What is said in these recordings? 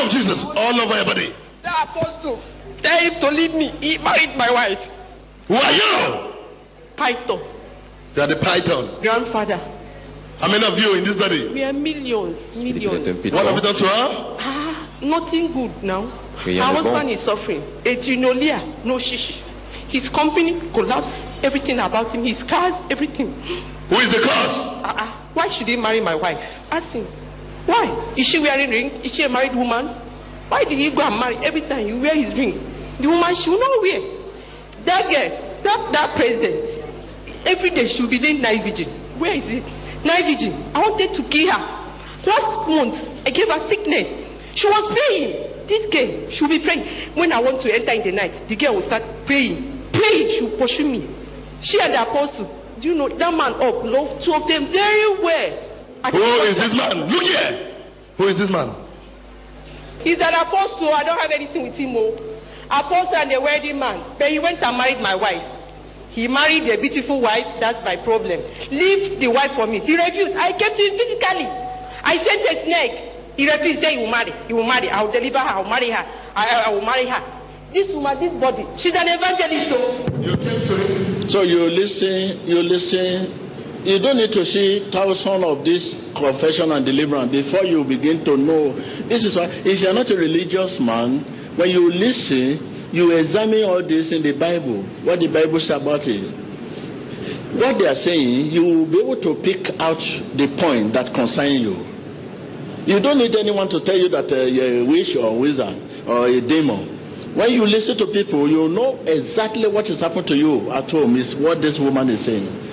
of Jesus all over your body. The apostle, tell him to leave me. He married my wife. Who are you? Python. You are the python. Grandfather. How many of you in this body? We are millions. What have you done to her? Nothing good now. Her husband is suffering. Ejinolia, no shishi. His company collapsed. Everything about him, his cars, everything. Who is the cause? Why should he marry my wife? Ask him. Why? Is she wearing ring? Is she a married woman? Why did he go and marry? Every time you wear his ring, the woman she will not wear. That girl, that president, every day she will be doing night vigil. Where is it? Night vigil. I wanted to kill her. Last month, I gave her sickness. She was praying. This girl, she will be praying. When I want to enter in the night, the girl will start praying. Praying, she will pursue me. She and the apostle, do you know, that man up loved two of them very well. Who is this man? Look here. Who is this man? He's an apostle. I don't have anything with him. Apostle and a wedding man. But he went and married my wife. He married a beautiful wife. That's my problem. Leave the wife for me. He refused. I came to him physically. I sent a snake. He refused. Say he will marry. He will marry. I will deliver her. I will marry her. I will marry her. This woman, this body, she's an evangelist. So you came to him. So you listen. You don't need to see thousands of this confession and deliverance before you begin to know. This is why, if you are not a religious man, when you listen, you examine all this in the Bible, what the Bible says about it. What they are saying, you will be able to pick out the point that concerns you. You don't need anyone to tell you that you're a witch or a wizard or a demon. When you listen to people, you know exactly what is happening to you at home is what this woman is saying.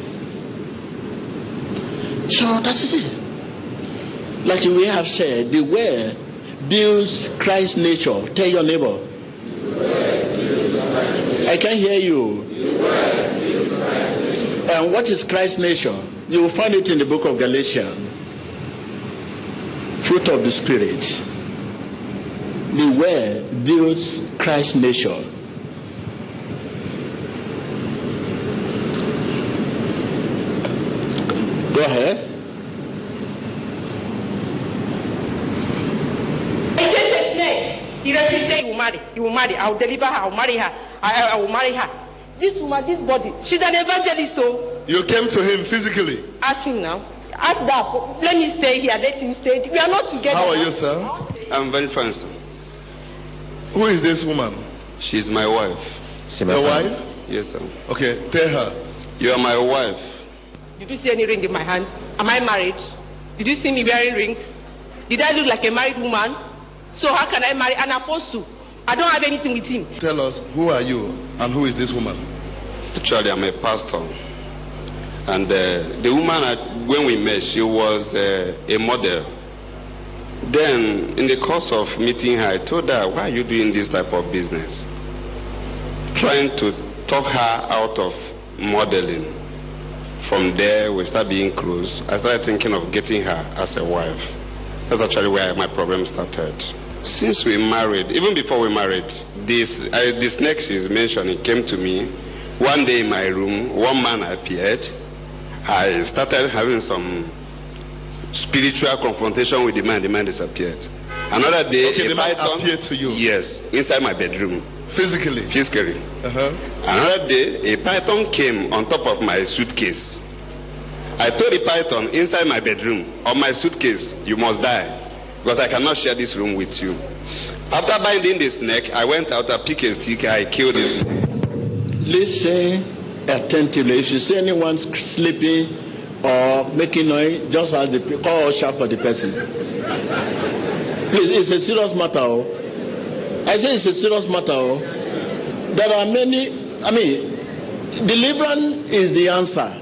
So that is it. Like we have said, the word builds Christ's nature. Tell your neighbor. I can't hear you. And what is Christ's nature? You will find it in the book of Galatians. Fruit of the Spirit. The word builds Christ's nature. Go ahead. He refused. Say he will marry. He will marry. I will deliver her. I will marry her. I will marry her. This woman, this body, she's an evangelist. So you came to him physically. Ask him now. Ask that. Let me stay here. Let him stay. We are not together. How are you, sir? I'm very fine, sir. Who is this woman? She's my wife. Your wife? Yes, sir. Okay, tell her. You are my wife. Did you see any ring in my hand? Am I married? Did you see me wearing rings? Did I look like a married woman? So how can I marry an apostle? I don't have anything with him. Tell us, who are you and who is this woman? Actually, I'm a pastor. And the woman, when we met, she was a model. Then, in the course of meeting her, I told her, why are you doing this type of business? Trying to talk her out of modeling. From there, we started being close. I started thinking of getting her as a wife. That's actually where my problem started. Since we married, even before we married, this next is mentioned, it came to me. One day in my room, one man appeared. I started having some spiritual confrontation with the man disappeared. Another day, okay, the man appeared to you? Yes, inside my bedroom. Physically? Physically. Another day, a python came on top of my suitcase. I told the python inside my bedroom, on my suitcase, you must die, because I cannot share this room with you. After binding the snake, I went out, I picked a stick, I killed the snake. Listen attentively. If you see anyone sleeping or making noise, just ask call or shout for the person. Please, it's a serious matter. I say it's a serious matter. There are many, deliverance is the answer.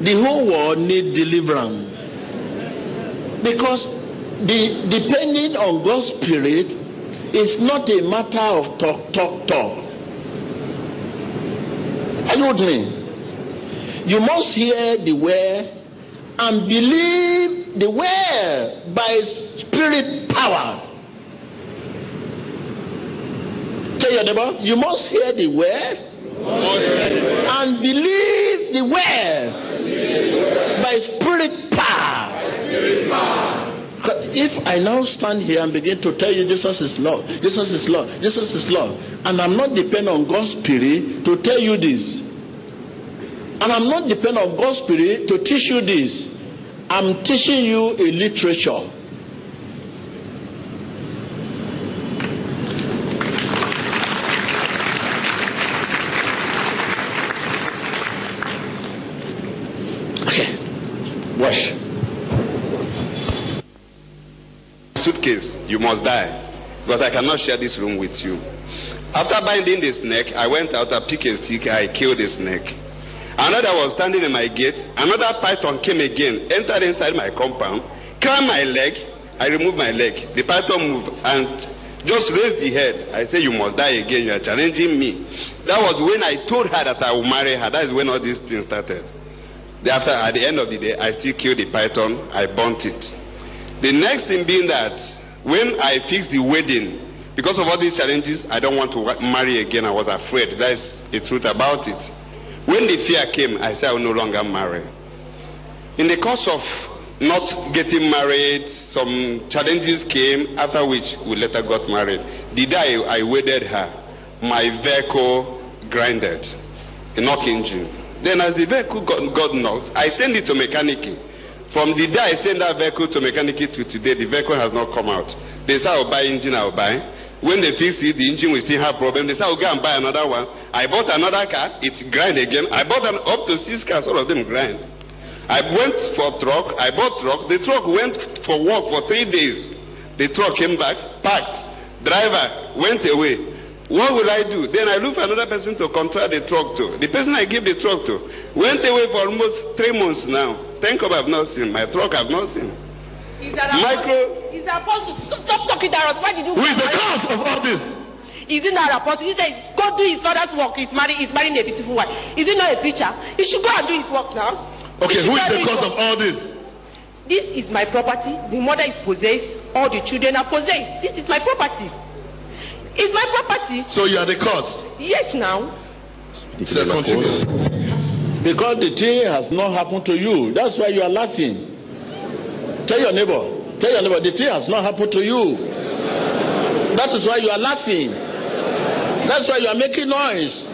The whole world needs deliverance. Because depending on God's Spirit is not a matter of talk. Are you with me? You must hear the word and believe the word by Spirit power. Tell your neighbor, you must hear the word and believe the word by Spirit power. If I now stand here and begin to tell you Jesus is Lord, Jesus is Lord, Jesus is Lord, and I'm not dependent on God's Spirit to tell you this, and I'm not dependent on God's Spirit to teach you this, I'm teaching you a literature. Okay, watch. Suitcase, you must die, because I cannot share this room with you. After binding the snake, I went out, I picked a stick, I killed the snake. Another was standing in my gate. Another python came again, entered inside my compound, climbed my leg. I removed my leg. The python moved and just raised the head. I said, you must die again, you are challenging me. That was when I told her that I would marry her. That is when all these things started. Thereafter, at the end of the day, I still killed the python, I burnt it. The next thing being that when I fixed the wedding, because of all these challenges, I don't want to marry again. I was afraid. That is the truth about it. When the fear came, I said I will no longer marry. In the course of not getting married, some challenges came, after which we later got married. The day I wedded her, my vehicle grinded, a knock engine. Then as the vehicle got knocked, I sent it to mechanic. From the day I sent that vehicle to mechanic to today, the vehicle has not come out. They say I'll buy engine, I'll buy. When they fix it, the engine will still have problem. They say I'll go and buy another one. I bought another car, it grind again. I bought up to 6 cars, all of them grind. I went for truck, I bought truck. The truck went for work for 3 days. The truck came back, packed. Driver went away. What will I do? Then I look for another person to control the truck to. The person I gave the truck to went away for almost 3 months now. Thank God I've not seen. My truck I've not seen. Is that apostle? Stop talking that. Why did you? Who is the cause of all this? Is it not an apostle? He said, go do his father's work. He's marrying a beautiful wife. Is it not a preacher? He should go and do his work now. Okay, who is the cause of all this? This is my property. The mother is possessed. All the children are possessed. This is my property. It's my property. So you are the cause? Yes, now. So continue. Because the thing has not happened to you. That's why you are laughing. Tell your neighbor, the thing has not happened to you. That is why you are laughing. That's why you are making noise.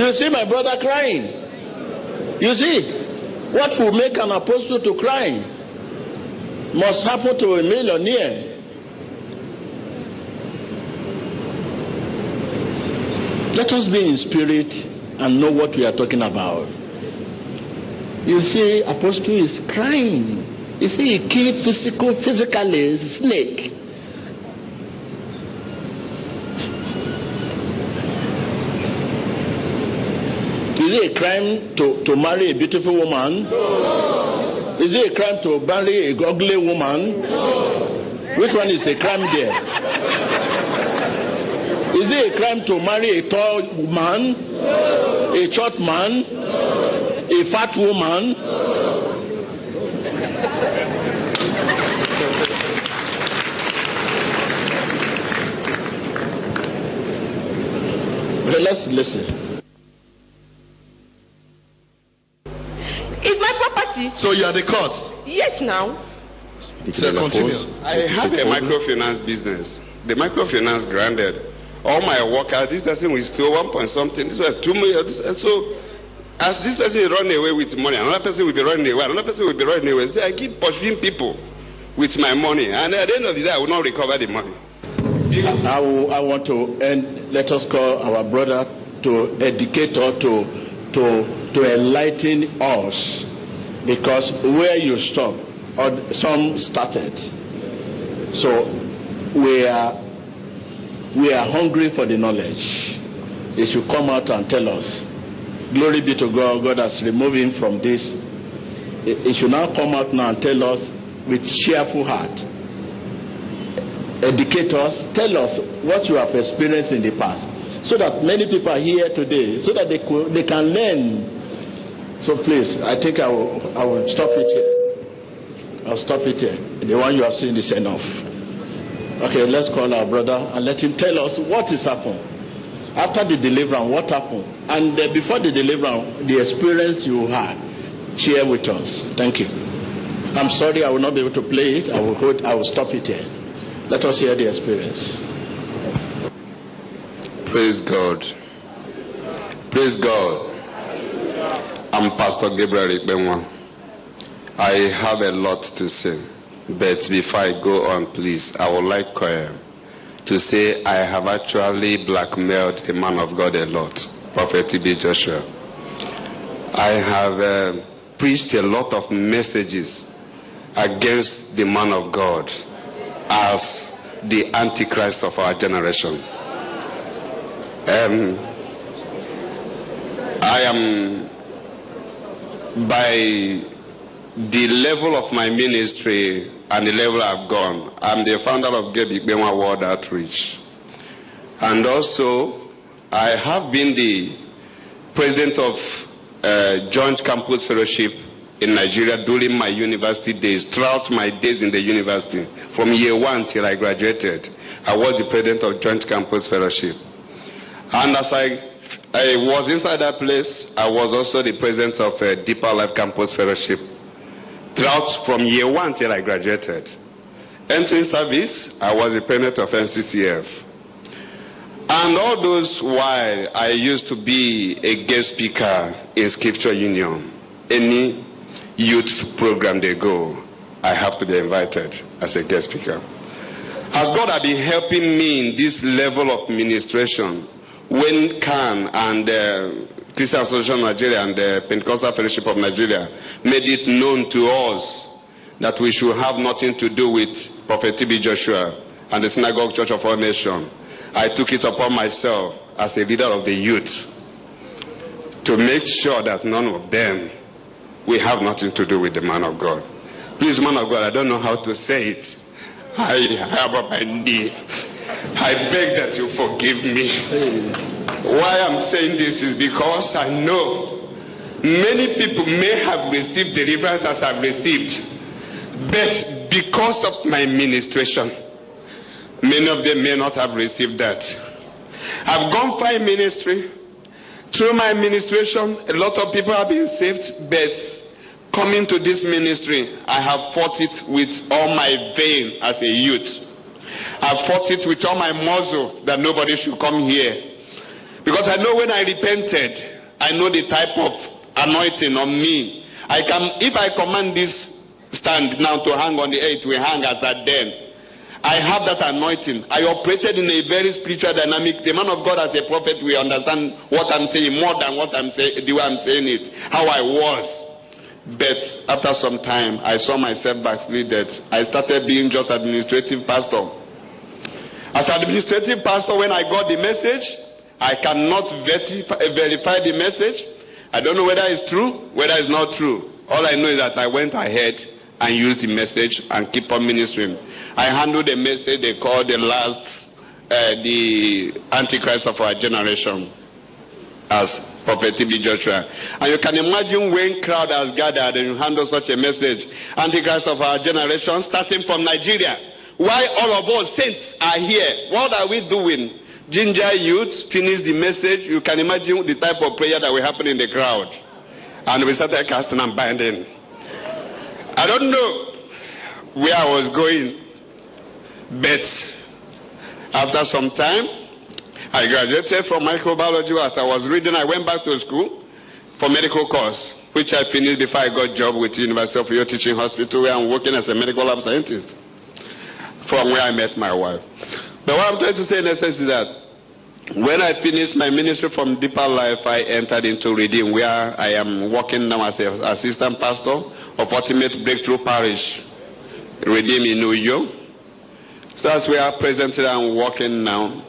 You see my brother crying. You see, what will make an apostle to cry must happen to a millionaire. Let us be in spirit and know what we are talking about. You see, apostle is crying. You see, he killed physically a snake. Is it a crime to marry a beautiful woman? No. Is it a crime to marry a ugly woman? No. Which one is a crime there? Is it a crime to marry a tall man? No. A short man? No. A fat woman? No. Okay, let's listen. It's my property. So you are the cause? Yes, now. So continue. I have a microfinance business. The microfinance granted. All my workers, this person will steal 1 point something. This was 2 million. So, as this person is running away with money, another person will be running away. Another person will be running away. So I keep pursuing people with my money, and at the end of the day, I will not recover the money. I want to end. Let us call our brother to educate or to enlighten us, because where you stop, or some started. So we are hungry for the knowledge. They should come out and tell us. Glory be to God. God has removed him from this. He should now come out now and tell us with cheerful heart. Educate us. Tell us what you have experienced in the past, so that many people are here today, so that they can learn. So please, I think I will stop it here. I'll stop it here. The one you have seen is enough. Okay, let's call our brother and let him tell us what is happening. After the deliverance, what happened? And before the deliverance, the experience you had. Share with us. Thank you. I'm sorry I will not be able to play it. I will stop it here. Let us hear the experience. Praise God. Praise God. I'm Pastor Gabriel Ikbenwa. I have a lot to say. But before I go on, please, I would like to say I have actually blackmailed the man of God a lot, Prophet T.B. Joshua. I have preached a lot of messages against the man of God as the Antichrist of our generation. I am, by the level of my ministry and the level I've gone, I'm the founder of Gabriel Ikbenwa World Outreach. And also, I have been the president of Joint Campus Fellowship in Nigeria during my university days, throughout my days in the university. From year 1 till I graduated, I was the president of Joint Campus Fellowship. And as I was inside that place, I was also the president of Deeper Life Campus Fellowship throughout from year 1 till I graduated. Entering service, I was the president of NCCF. And all those while, I used to be a guest speaker in Scripture Union. Any youth program they go, I have to be invited as a guest speaker. As God has been helping me in this level of ministration, when CAN and Christian Association of Nigeria and the Pentecostal Fellowship of Nigeria made it known to us that we should have nothing to do with Prophet T.B. Joshua and the Synagogue Church of All Nations, I took it upon myself as a leader of the youth to make sure that none of them will have nothing to do with the man of God. Please, man of God, I don't know how to say it. I have on my knee. I beg that you forgive me. Why I'm saying this is because I know many people may have received deliverance as I've received, but because of my ministration, many of them may not have received that. I've gone for a ministry. Through my administration, a lot of people have been saved, but coming to this ministry, I have fought it with all my vein as a youth. I've fought it with all my muscle that nobody should come here. Because I know when I repented, I know the type of anointing on me. If I command this stand now to hang on the air, it will hang as at then. I have that anointing. I operated in a very spiritual dynamic. The man of God as a prophet will understand what I'm saying more than what I'm saying, the way I'm saying it, how I was. But after some time, I saw myself backslided. I started being just administrative pastor. As administrative pastor, when I got the message, I cannot verify the message. I don't know whether it's true, whether it's not true. All I know is that I went ahead and used the message and keep on ministering. I handled the message they call the Antichrist of our generation as Prophet T.B. Joshua. And you can imagine when crowd has gathered and you handle such a message, Antichrist of our generation, starting from Nigeria. Why all of us saints are here? What are we doing? Ginger youth, finish the message. You can imagine the type of prayer that will happen in the crowd. And we started casting and binding. I don't know where I was going. But after some time, I graduated from microbiology. What I was reading, I went back to school for medical course, which I finished before I got a job with the University of Uyo Teaching Hospital, where I'm working as a medical lab scientist, from where I met my wife. But what I'm trying to say in essence is that when I finished my ministry from Deeper Life, I entered into Redeem, where I am working now as an assistant pastor of Ultimate Breakthrough Parish, Redeem in Uyo. So that's where presently I'm working now.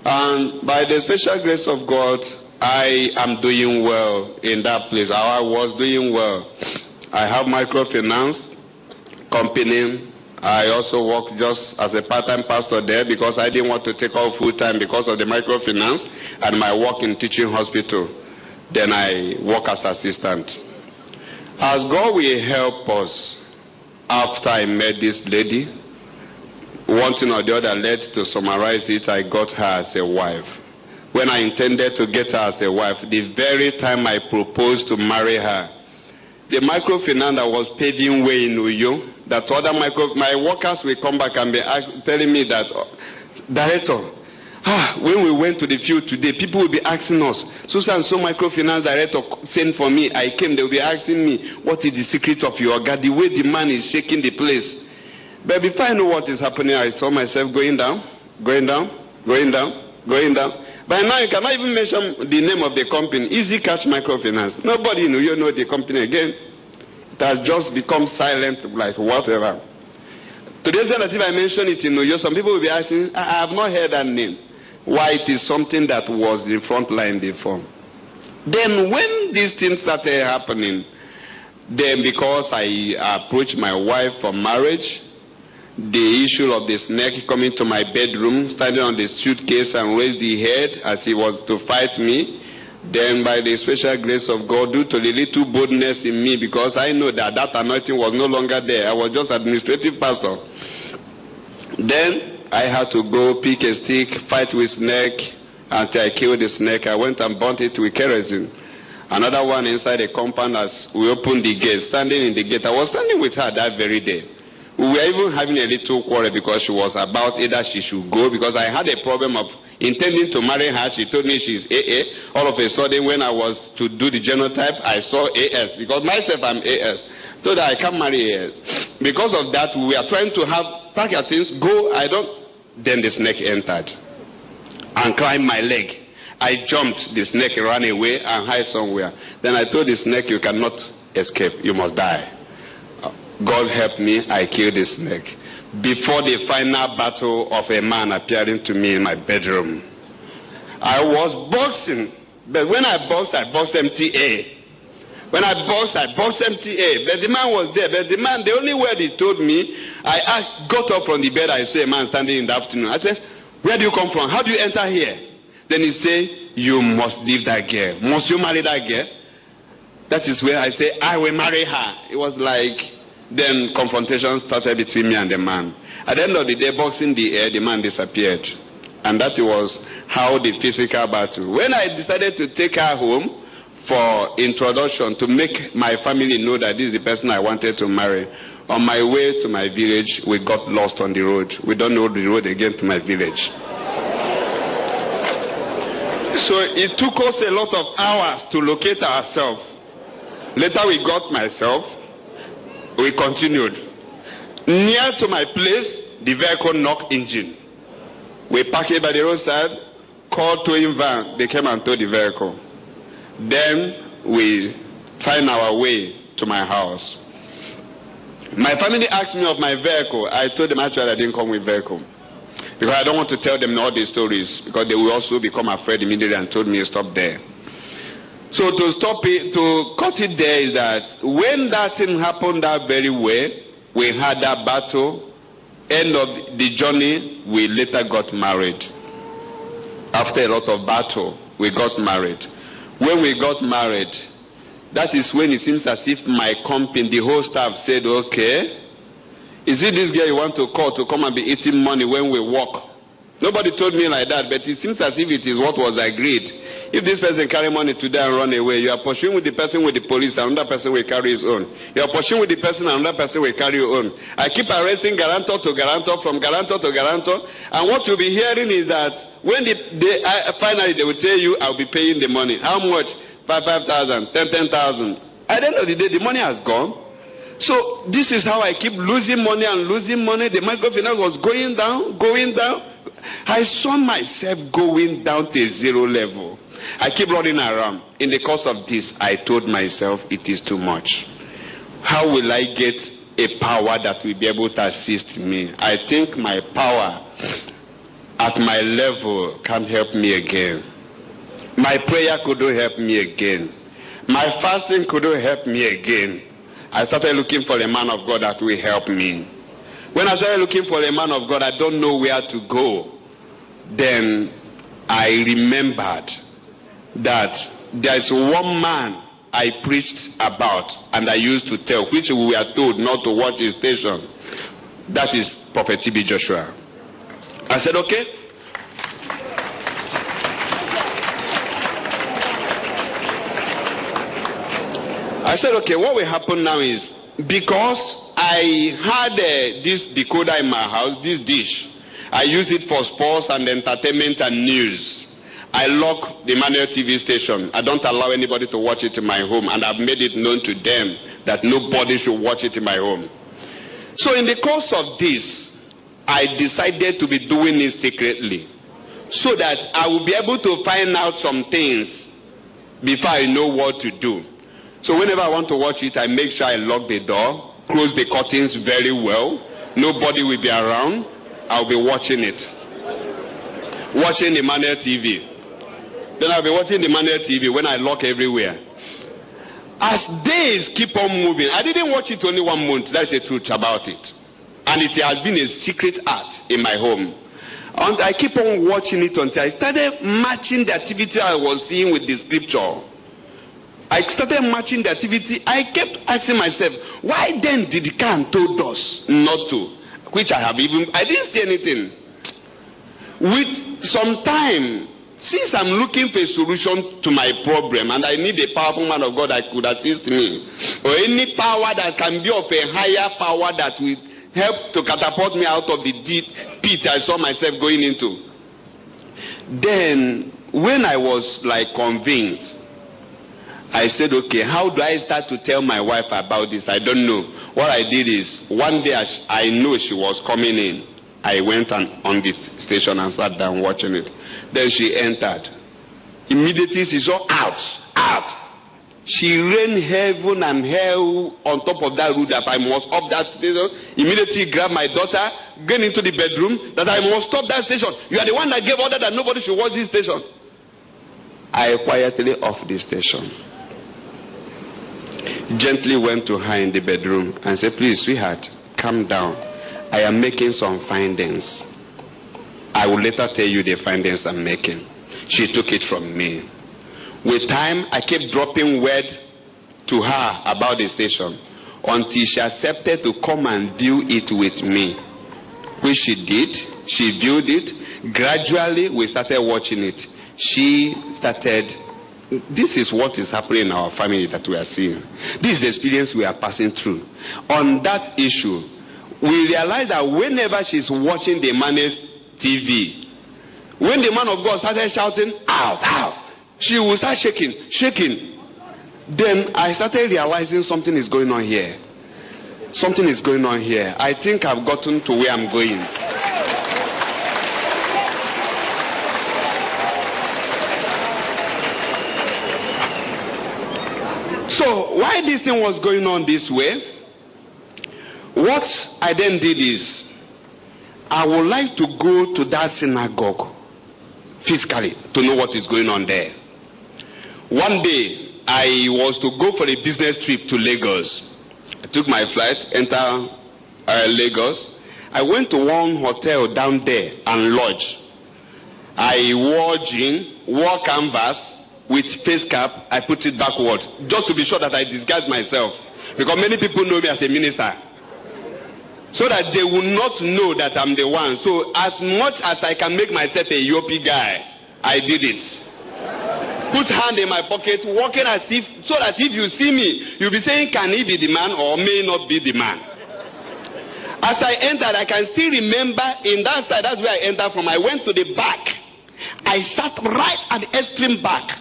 And by the special grace of God, I am doing well in that place. I was doing well. I have microfinance company. I also work just as a part-time pastor there because I didn't want to take off full-time because of the microfinance and my work in teaching hospital. Then I work as assistant. As God will help us, after I met this lady, one thing or the other led to summarize it, I got her as a wife. When I intended to get her as a wife, the very time I proposed to marry her, the microfinance that was paving way in Uyo, that other my workers will come back and be telling me that, Director, when we went to the field today, people will be asking us, so and so microfinance director sent for me, I came, they will be asking me, what is the secret of your God? The way the man is shaking the place. But before I know what is happening, I saw myself going down. By now you cannot even mention the name of the company, Easy Cash Microfinance. Nobody knew you know the company again. It has just become silent, like whatever. Today's that if I mention it in New York, some people will be asking, I have not heard that name. Why? It is something that was in front line before. Then when these things started happening, then because I approached my wife for marriage, the issue of the snake coming to my bedroom, standing on the suitcase and raised the head as he was to fight me, then by the special grace of God, due to the little boldness in me, because I know that anointing was no longer there, I was just administrative pastor. Then I had to go pick a stick, fight with snake, until I killed the snake. I went and burnt it with kerosene. Another one inside the compound as we opened the gate, standing in the gate. I was standing with her that very day. We were even having a little quarrel because she was about either she should go, because I had a problem of intending to marry her. She told me she's AA. All of a sudden when I was to do the genotype, I saw AS, because myself I'm AS. So that I can't marry AS. Because of that, we are trying to pack your things, go, Then the snake entered and climbed my leg. I jumped, the snake ran away and hid somewhere. Then I told the snake, you cannot escape, you must die. God helped me, I killed the snake. Before the final battle of a man appearing to me in my bedroom. I was boxing, but when I boxed MTA. When I boxed MTA, but the man was there. But the only word he told me, I got up from the bed, I saw a man standing in the afternoon. I said, where do you come from? How do you enter here? Then he said, you must leave that girl. Must you marry that girl? That is where I say, I will marry her. It was like, then confrontation started between me and the man. At the end of the day, boxing the air, the man disappeared. And that was how the physical battle. When I decided to take her home for introduction, to make my family know that this is the person I wanted to marry, on my way to my village, we got lost on the road. We don't know the road again to my village. So it took us a lot of hours to locate ourselves. Later we got myself. We continued. Near to my place, the vehicle knocked engine. We parked it by the roadside, called towing van. They came and towed the vehicle. Then we find our way to my house. My family asked me of my vehicle. I told them actually I didn't come with vehicle, because I don't want to tell them all the stories, because they will also become afraid immediately and told me stop there. So to stop it, to cut it there, is that when that thing happened that very way, we had that battle. End of the journey, we later got married. After a lot of battle, we got married. When we got married, that is when it seems as if my company, the whole staff said, okay, is it this girl you want to call to come and be eating money when we work? Nobody told me like that, but it seems as if it is what was agreed. If this person carry money today and run away, you are pursuing with the person with the police, and another person will carry his own. You are pursuing with the person, and another person will carry your own. I keep arresting guarantor to guarantor, from guarantor to guarantor, and what you'll be hearing is that when finally they will tell you, I'll be paying the money. How much? 5,000, 10,000. At the end of the day, the money has gone. So this is how I keep losing money and losing money. The microfinance was going down, going down. I saw myself going down to a zero level. I keep running around. In the course of this, I told myself, it is too much. How will I get a power that will be able to assist me? I think my power at my level can't help me again. My prayer couldn't help me again. My fasting couldn't help me again. I started looking for a man of God that will help me. When I started looking for a man of God, I don't know where to go. Then I remembered that there is one man I preached about and I used to tell, which we were told not to watch his station. That is Prophet T.B. Joshua. I said, okay. I I said, okay, what will happen now is, because I had this decoder in my house, this dish, I use it for sports and entertainment and news. I lock the manual TV station. I don't allow anybody to watch it in my home, and I've made it known to them that nobody should watch it in my home. So in the course of this, I decided to be doing it secretly, so that I will be able to find out some things before I know what to do. So whenever I want to watch it, I make sure I lock the door, close the curtains very well. Nobody will be around. I'll be watching it. Watching the manual TV. Then I'll be watching the manual TV when I lock everywhere. As days keep on moving, I didn't watch it only 1 month. That's the truth about it. And it has been a secret art in my home. And I keep on watching it until I started matching the activity I was seeing with the scripture. I started matching the activity. I kept asking myself, why then did Khan told us not to? Which I didn't see anything. With some time, since I'm looking for a solution to my problem, and I need a powerful man of God that could assist me, or any power that can be of a higher power that will help to catapult me out of the deep pit I saw myself going into. Then, when I was like convinced, I said, okay, how do I start to tell my wife about this? I don't know. What I did is, one day I knew she was coming in. I went on the station and sat down watching it. Then she entered. Immediately she saw out. She ran heaven and hell on top of that roof that I must up that station. Immediately grabbed my daughter, going into the bedroom, that I must stop that station. You are the one that gave order that nobody should watch this station. I quietly off the station. Gently went to her in the bedroom and said, please, sweetheart, calm down. I am making some findings. I will later tell you the findings I'm making. She took it from me. With time, I kept dropping word to her about the station until she accepted to come and view it with me. Which she did. She viewed it. Gradually, we started watching it. She started. This is what is happening in our family that we are seeing. This is the experience we are passing through. On that issue, we realize that whenever she's watching the man's TV, when the man of God started shouting, out, she will start shaking. Then I started realizing something is going on here. Something is going on here. I think I've gotten to where I'm going. So, why this thing was going on this way? What I then did is, I would like to go to that synagogue physically to know what is going on there. One day, I was to go for a business trip to Lagos. I took my flight, entered Lagos. I went to one hotel down there and lodged. I wore jean, wore canvas with face cap. I put it backward just to be sure that I disguise myself, because many people know me as a minister, so that they will not know that I'm the one. So as much as I can make myself a Yopi guy, I did it. Put hand in my pocket, walking as if, so that if you see me, you'll be saying, can he be the man or may not be the man? As I entered, I can still remember in that side, that's where I entered from. I went to the back. I sat right at the extreme back.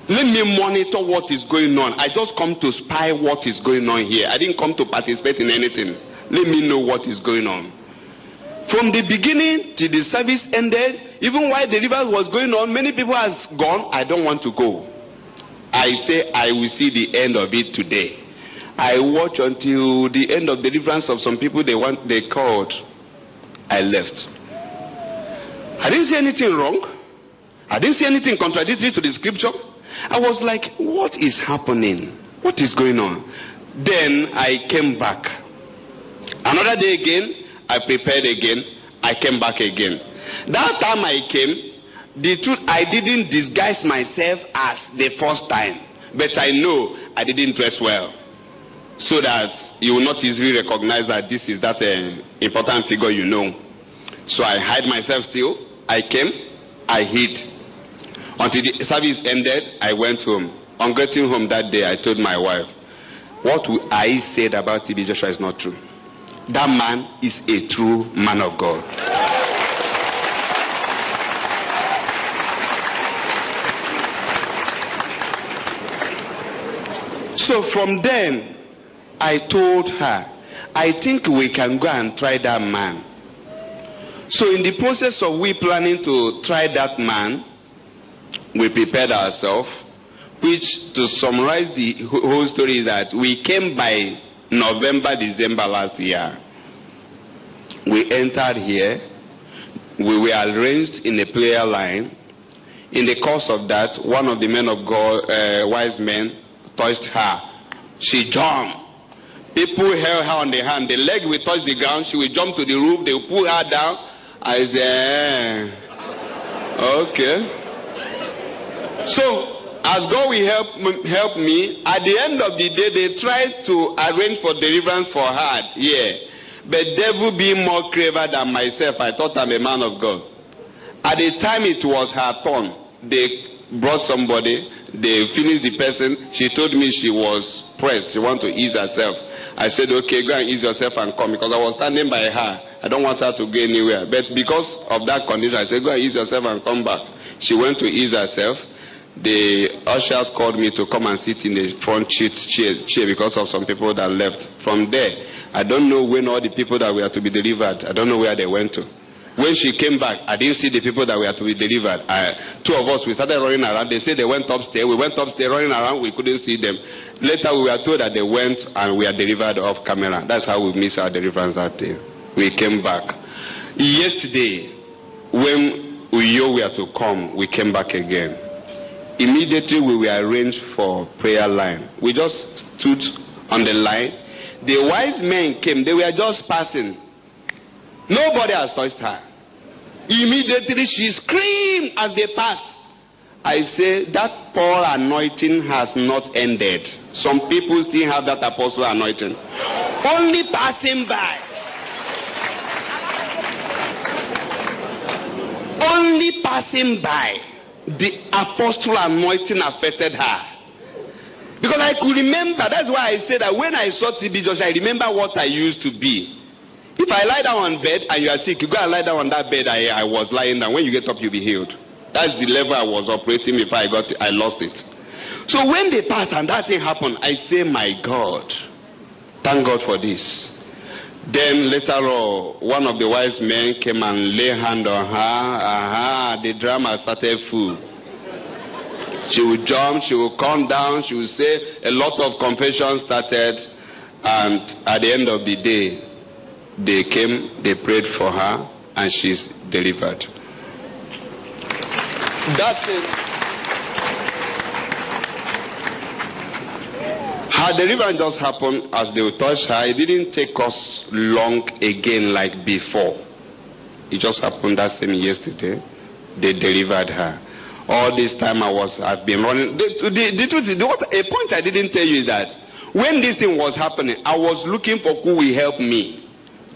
Let me monitor what is going on. I just come to spy what is going on here. I didn't come to participate in anything. Let me know what is going on. From the beginning till the service ended, even while the river was going on, many people has gone. I don't want to go. I say I will see the end of it today. I watch until the end of the deliverance of some people they called. I left. I didn't see anything wrong. I didn't see anything contradictory to the scripture. I was like, what is happening? What is going on? Then I came back. Another day again, I prepared again. I came back again. That time I came, the truth, I didn't disguise myself as the first time. But I know I didn't dress well, so that you will not easily recognize that this is that important figure you know. So I hide myself still. I came, I hid. Until the service ended, I went home. On getting home that day, I told my wife, what I said about TB Joshua is not true. That man is a true man of God. So from then, I told her, I think we can go and try that man. So in the process of we planning to try that man, we prepared ourselves, which, to summarize the whole story, is that we came by November, December last year. We entered here. We were arranged in a prayer line. In the course of that, one of the men of God, wise men, touched her. She jumped. People held her on the hand. The leg will touch the ground. She will jump to the roof. They will pull her down. I said, okay. So, as God will help me, at the end of the day, they tried to arrange for deliverance for her. Yeah. But devil being more clever than myself, I thought I'm a man of God. At the time it was her turn, they brought somebody. They finished the person. She told me she was pressed. She wanted to ease herself. I said, okay, go and ease yourself and come. Because I was standing by her. I don't want her to go anywhere. But because of that condition, I said, go and ease yourself and come back. She went to ease herself. The ushers called me to come and sit in the front chair because of some people that left. From there, I don't know when all the people that were to be delivered, I don't know where they went to. When she came back, I didn't see the people that were to be delivered. Two of us, we started running around. They said they went upstairs. We went upstairs running around. We couldn't see them. Later, we were told that they went and we are delivered off camera. That's how we missed our deliverance that day. We came back. Yesterday, when we were to come, we came back again. Immediately, we were arranged for prayer line. We just stood on the line. The wise men came. They were just passing. Nobody has touched her. Immediately she screamed as they passed. I say that Paul anointing has not ended. Some people still have that apostle anointing. Only passing by. Only passing by. The apostle anointing affected her. Because I could remember, that's why I said that when I saw TB Joshua, I remember what I used to be. If I lie down on bed and you are sick, you go and lie down on that bed I was lying down. When you get up, you'll be healed. That's the level I was operating before I lost it. So when they passed and that thing happened, I say, my God, thank God for this. Then later on, one of the wise men came and lay hand on her. The drama started full. She would jump, she would come down, she would say, a lot of confessions started, and at the end of the day, they came, they prayed for her, and she's delivered. That her deliverance just happened as they would touch her. It didn't take us long again like before. It just happened that same yesterday. They delivered her. All this time I've been running. The truth is, a point I didn't tell you is that when this thing was happening, I was looking for who will help me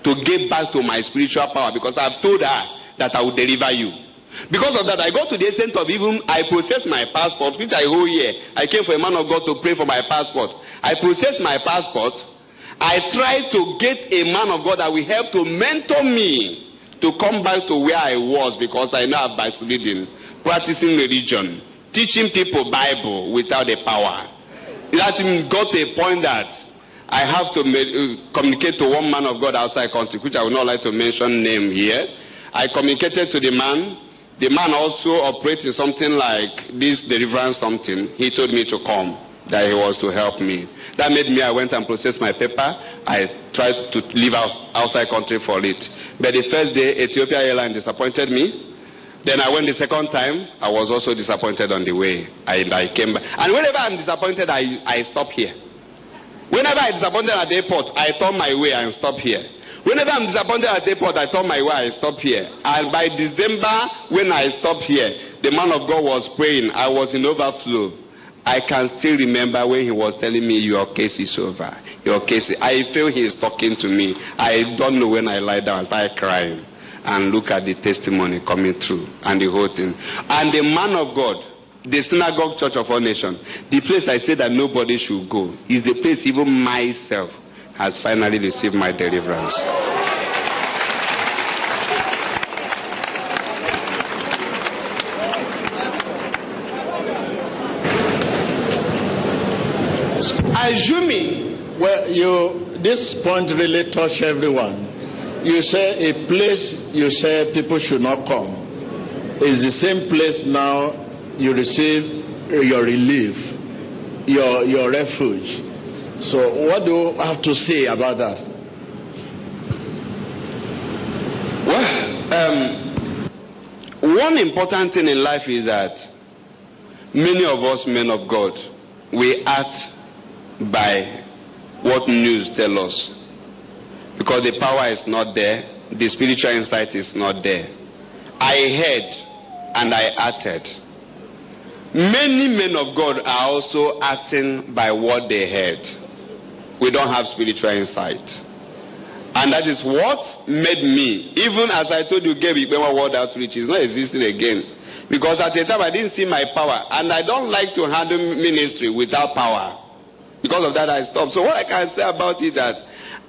to get back to my spiritual power, because I've told her that I will deliver you. Because of that, I got to the extent of even I processed my passport, which I hold here. I came for a man of God to pray for my passport. I processed my passport. I tried to get a man of God that will help to mentor me to come back to where I was, because I know I'm backsliding, practicing religion, teaching people Bible without the power. That got to a point that I have to communicate to one man of God outside country, which I would not like to mention name here. I communicated to the man. The man also operating something like this deliverance something. He told me to come, that he was to help me. That made me, I went and processed my paper. I tried to leave outside country for it. But the first day, Ethiopia Airlines disappointed me. Then I went the second time. I was also disappointed on the way. I came back. And whenever I'm disappointed, I stop here. Whenever I'm disappointed at the airport, I turn my way and stop here. Whenever I'm disappointed at the airport, I turn my way, I stop here. And by December, when I stopped here, the man of God was praying. I was in overflow. I can still remember when he was telling me, your case is over. Your case, I feel he is talking to me. I don't know, when I lie down, I start crying. And look at the testimony coming through and the whole thing. And the man of God the Synagogue Church of All Nations, the place I say that nobody should go, is the place even myself has finally received my deliverance. Assuming, well, this point really touched everyone. You say a place you say people should not come is the same place now you receive your relief, your refuge. So what do you have to say about that? Well, one important thing in life is that many of us men of God, we act by what news tell us, because the power is not there, the spiritual insight is not there. I heard and I acted. Many men of God are also acting by what they heard. We don't have spiritual insight, and that is what made me, even as I told you, Ikpewa World Outreach is not existing again, because at the time I didn't see my power, and I don't like to handle ministry without power. Because of that, I stopped. So what I can say about it, that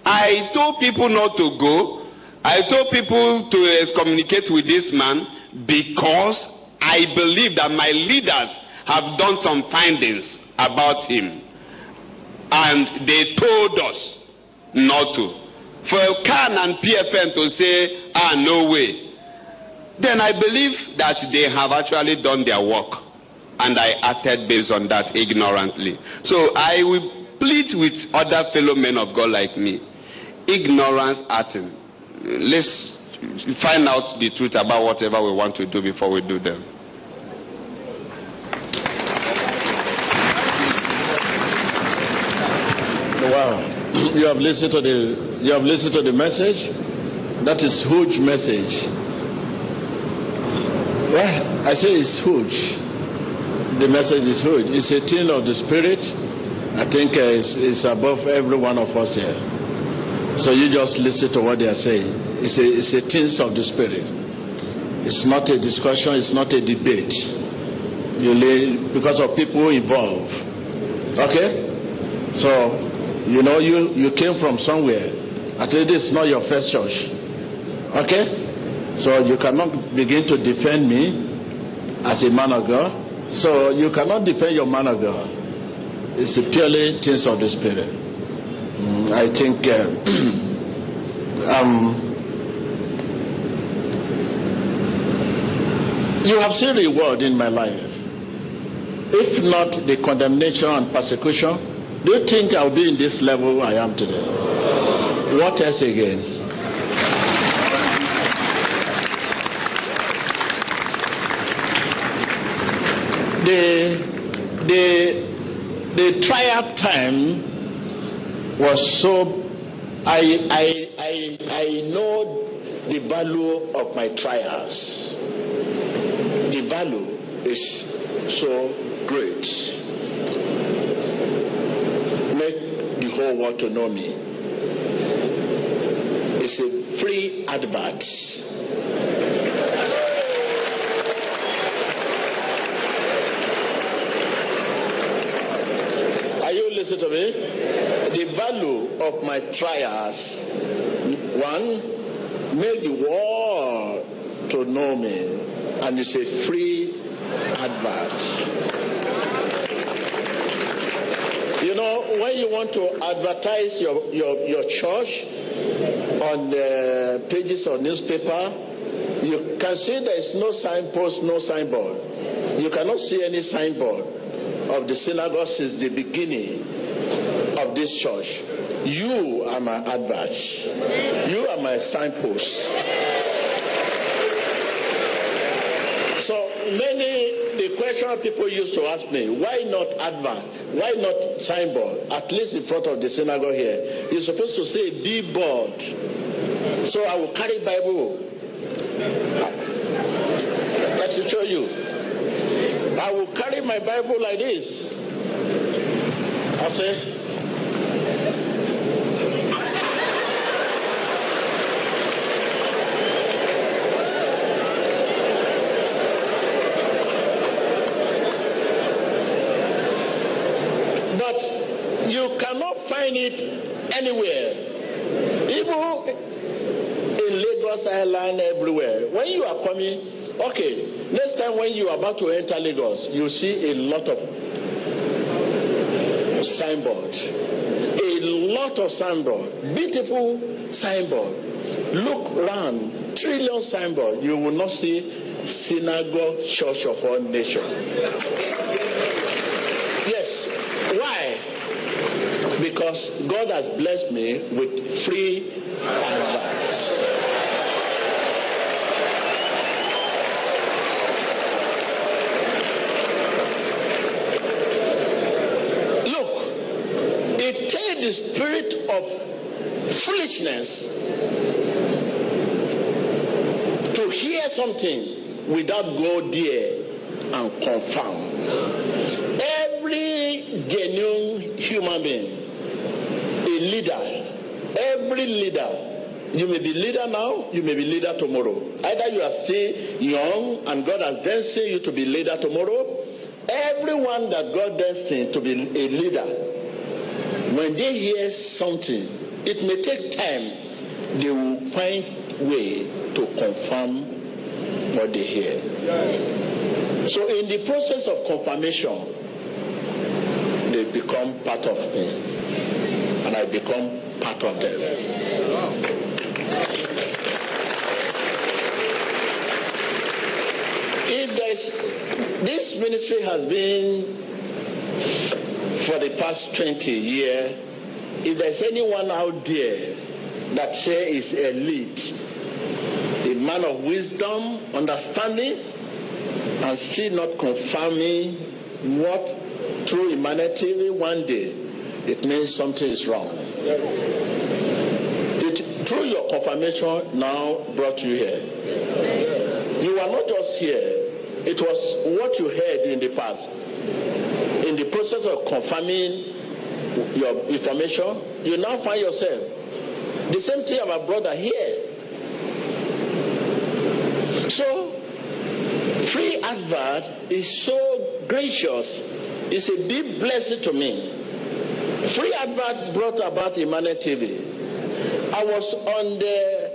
I told people not to go. I told people to communicate with this man because I believe that my leaders have done some findings about him. And they told us not to. For Khan and PFN to say, no way. Then I believe that they have actually done their work. And I acted based on that ignorantly. So I will plead with other fellow men of God like me. Ignorance acting. Let's find out the truth about whatever we want to do before we do them. Wow. You have listened to the message. That is huge message. Well, I say it's huge. The message is huge. It's a thing of the spirit. I think it's above every one of us here. So you just listen to what they are saying. It's a thing of the spirit. It's not a discussion. It's not a debate. Because of people involved. Okay? So, you came from somewhere. At least this is not your first church. Okay? So you cannot begin to defend me as a man of God. So you cannot defend your man of God. It's purely things of the spirit. I think you have seen reward in my life. If not the condemnation and persecution, do you think I'll be in this level I am today? What else again? The trial time was so. I know the value of my trials. The value is so great. Make the whole world to know me. It's a free advert. Are you listening to me? The value of my trials, one, make the world to know me, and it's a free advert. When you want to advertise your church on the pages of newspaper, you can see there is no signpost, no signboard. You cannot see any signboard of the synagogue since the beginning of this church. You are my advert. You are my signpost. So the question people used to ask me, why not advert? Why not signboard? At least in front of the synagogue here. You're supposed to say billboard. So I will carry Bible. That will show you. I will carry my Bible like this. I'll say, Even in Lagos Island, everywhere, when you are coming, okay, next time when you are about to enter Lagos, you see a lot of signboard. A lot of signboard. Beautiful signboard. Look round. Trillion signboard. You will not see synagogue, church of all nations. Yes. Why? Because God has blessed me with free advice. Look, it takes the spirit of foolishness to hear something without go there and confirm. Every genuine human being, a leader, every leader, you may be leader now, you may be leader tomorrow. Either you are still young and God has destined you to be leader tomorrow. Everyone that God destined to be a leader, when they hear something, it may take time, they will find way to confirm what they hear. So in the process of confirmation, they become part of me, and I become part of them. If this ministry has been for the past 20 years, if there's anyone out there that say is elite, a man of wisdom, understanding, and still not confirming what through humanity one day, it means something is wrong. Through your confirmation now brought you here. You are not just here. It was what you heard in the past. In the process of confirming your information, you now find yourself. The same thing about brother here. So, free advert is so gracious. It's a big blessing to me. Free advert brought about Emmanuel TV. I was on the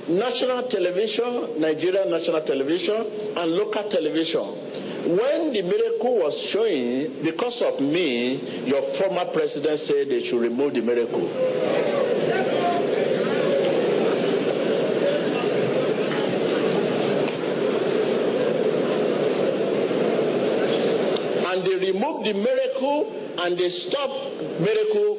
national television, Nigerian national television, and local television. When the miracle was showing, because of me, your former president said they should remove the miracle. And they removed the miracle and they stopped miracle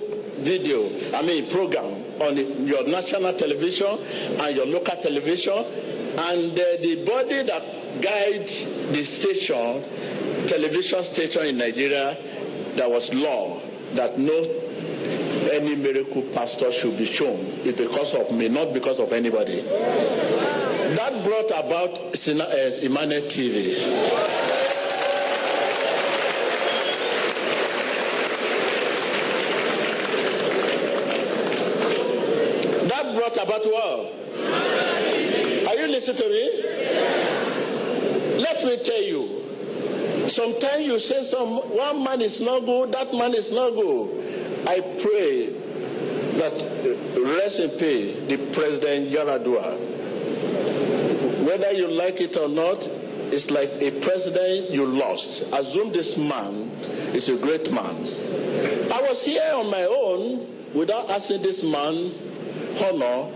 program on your national television and your local television, and the body that guides the station, television station in Nigeria, there was law that no any miracle pastor should be shown. It's because of me, not because of anybody. That brought about Emmanuel TV. That brought about what? Are you listening to me? Let me tell you. Sometimes you say one man is not good, that man is not good. I pray that rest in peace, the President Yaradua. Whether you like it or not, it's like a president you lost. Assume this man is a great man. I was here on my own without asking this man honor.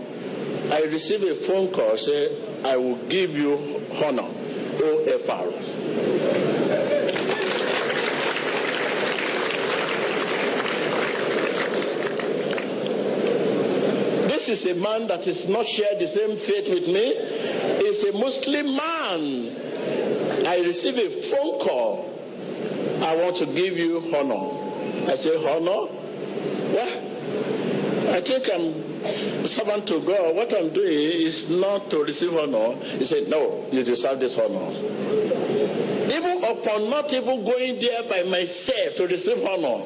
I received a phone call, say, I will give you honor, OFR. This is a man that is not shared the same faith with me. He's a Muslim man. I received a phone call. I want to give you honor. I say, honor? What? I think I'm servant to God. What I'm doing is not to receive honor. He said, no, you deserve this honor. Even upon not even going there by myself to receive honor,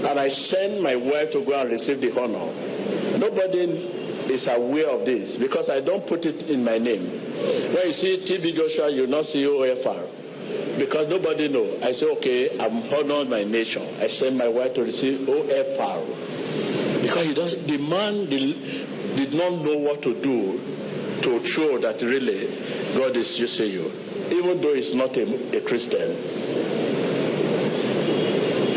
and I send my wife to go and receive the honor. Nobody is aware of this because I don't put it in my name. When you see TB Joshua, you not see OFR because nobody knows. I say, okay, I'm honoring my nation. I send my wife to receive OFR. Because the man did not know what to do to show that really God is using you, even though he's not a Christian.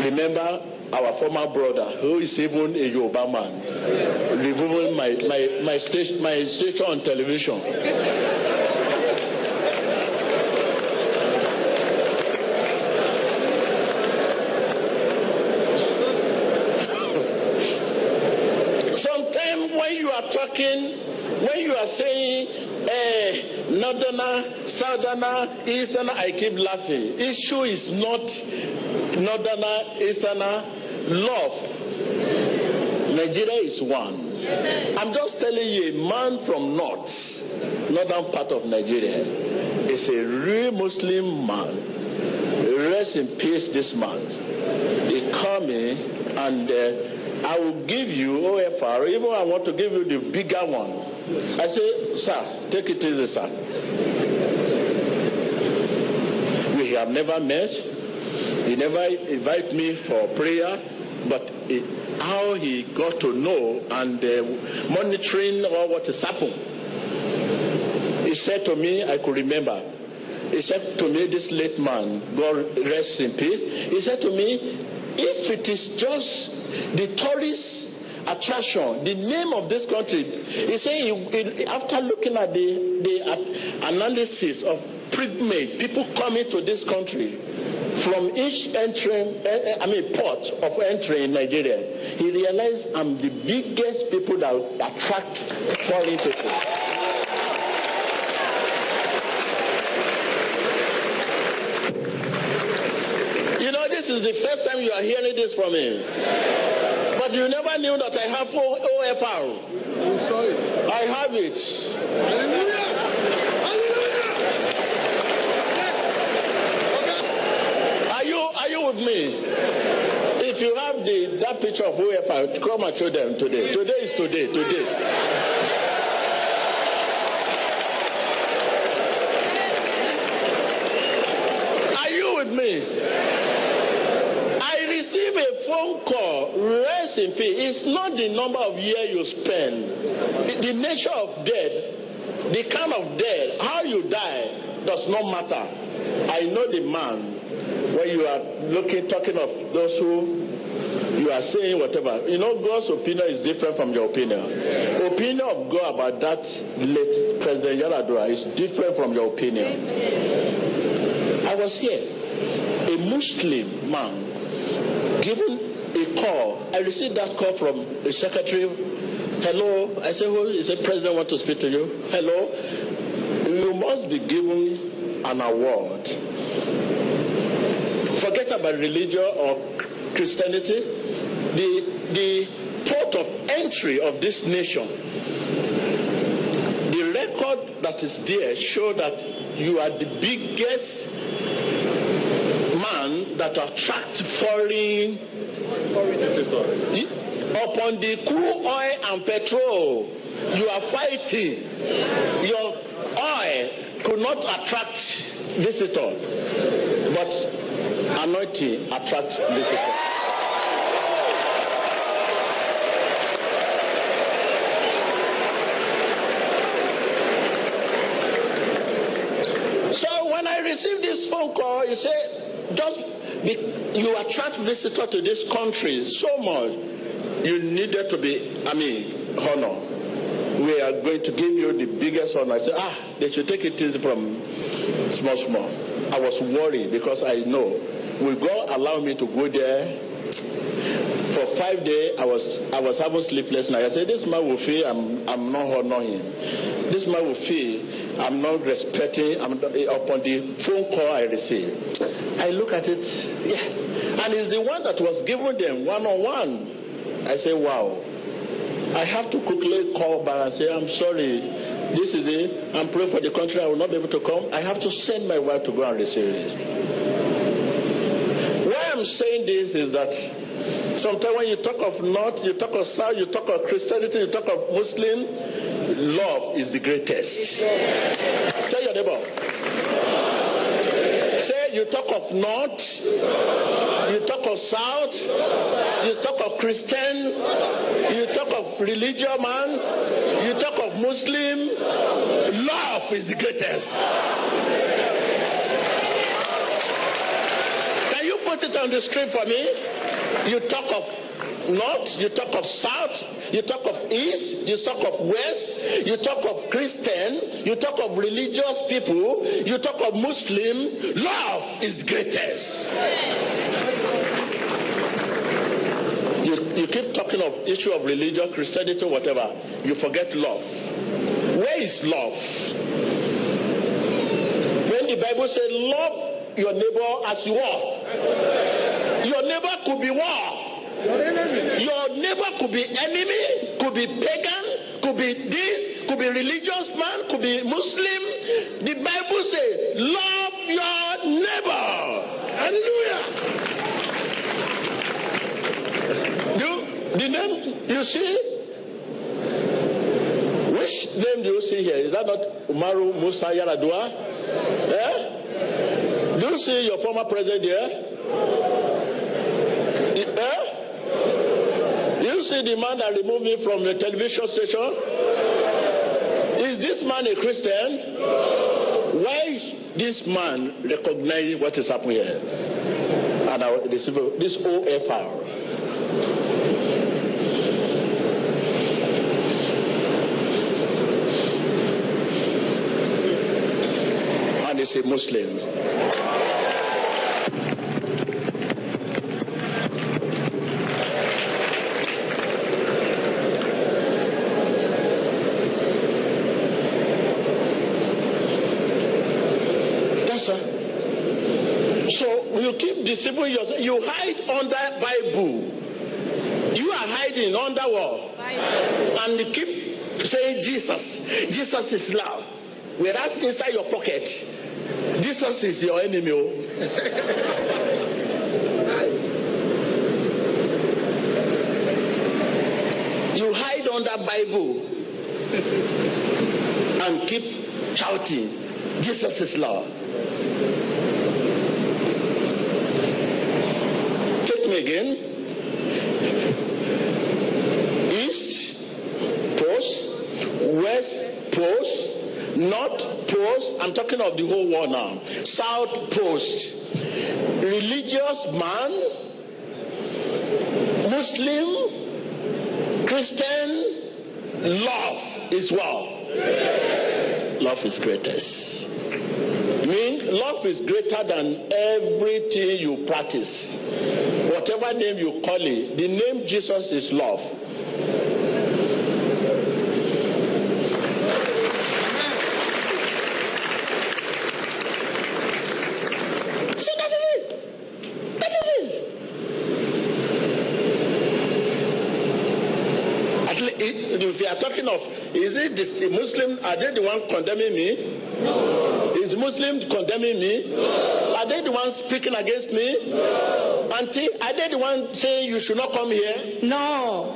Remember our former brother, who is even a Yoruba man, removing my station on television. Sometimes when you are talking, when you are saying northerner, southerner, easterner, I keep laughing. Issue is not northerner, easterner, love. Nigeria is one. I'm just telling you, a man from northern part of Nigeria is a real Muslim man. Rest in peace, this man. He called me and I will give you OFR, even I want to give you the bigger one. I say, sir, take it easy, sir. We have never met. He never invited me for prayer, but how he got to know and monitoring all what has happened. He said to me, I could remember, he said to me, this late man, God rest in peace, he said to me, if it is just the tourist attraction, the name of this country, he said after looking at the analysis of pilgrimage, people coming to this country from each port of entry in Nigeria, he realized I'm the biggest people that attract foreign people. You know, this is the first time you are hearing this from me. But you never knew that I have OFR. We saw it. I have it. Hallelujah! Hallelujah! Are you with me? If you have that picture of OFR, come and show them today. Today is today. Are you with me? I receive a phone call, rest in peace. It's not the number of years you spend. The nature of death, the kind of death, how you die does not matter. I know the man. When you are talking of those who you are saying whatever, you know, God's opinion is different from your opinion. Opinion of God about that late President Yaradua is different from your opinion. I was here, a Muslim man, given a call. I received that call from the secretary. Hello, I said, who is the president want to speak to you? Hello, you must be given an award. Forget about religion or Christianity. The port of entry of this nation, the record that is there show that you are the biggest man that attracts foreign visitors. Upon the crude oil and petrol, you are fighting. Your oil could not attract visitors, but anointing attracts visitors. So when I received this phone call, he said, you attract visitors to this country so much, you needed to be, honor. We are going to give you the biggest honor. I said, they should take it easy from small. I was worried because I know, will God allow me to go there? For 5 days, I was having sleepless night. I said, this man will feel I'm not honoring him. This man will feel I'm not respecting upon the phone call I received. I look at it, and it's the one that was given them one-on-one. I say, wow. I have to quickly call back and say, I'm sorry, this is it. I'm praying for the country, I will not be able to come. I have to send my wife to go and receive it. Why I'm saying this is that sometimes when you talk of North, you talk of South, you talk of Christianity, you talk of Muslim, love is the greatest. Tell your neighbor. Say, you talk of north, you talk of south, you talk of Christian, you talk of religious man, you talk of Muslim. Love is the greatest. Can you put it on the screen for me? You talk of north, you talk of south, you talk of east, you talk of west, you talk of Christian, you talk of religious people, you talk of Muslim. Love is greatest. You keep talking of issue of religion, Christianity, whatever. You forget love. Where is love? When the Bible says love your neighbor as you are, your neighbor could be war. Your neighbor could be enemy, could be pagan, could be this, could be religious man, could be Muslim. The Bible says, love your neighbor. Hallelujah. The name you see, which name do you see here? Is that not Umaru Musa Yar'Adua? Eh? Do you see your former president here? Eh? Do you see the man that removed me from the television station? Is this man a Christian? Why this man recognize what is happening here? And this OFR. And he's a Muslim. So you keep deceiving yourself. You hide under Bible. You are hiding under what? And you keep saying Jesus. Jesus is love. Whereas inside your pocket, Jesus is your enemy. You hide under Bible and keep shouting, Jesus is love. Take me again. East post, west post, north post. I'm talking of the whole world now. South post. Religious man, Muslim, Christian. Love is what? Love is greatest. Love is greater than everything you practice. Whatever name you call it, the name Jesus is love. So that is it. That is it. At least, if you are talking of, is it the Muslim, are they the one condemning me? No. Is Muslim condemning me? No. Are they the ones speaking against me? No. Auntie, are they the ones saying you should not come here? No.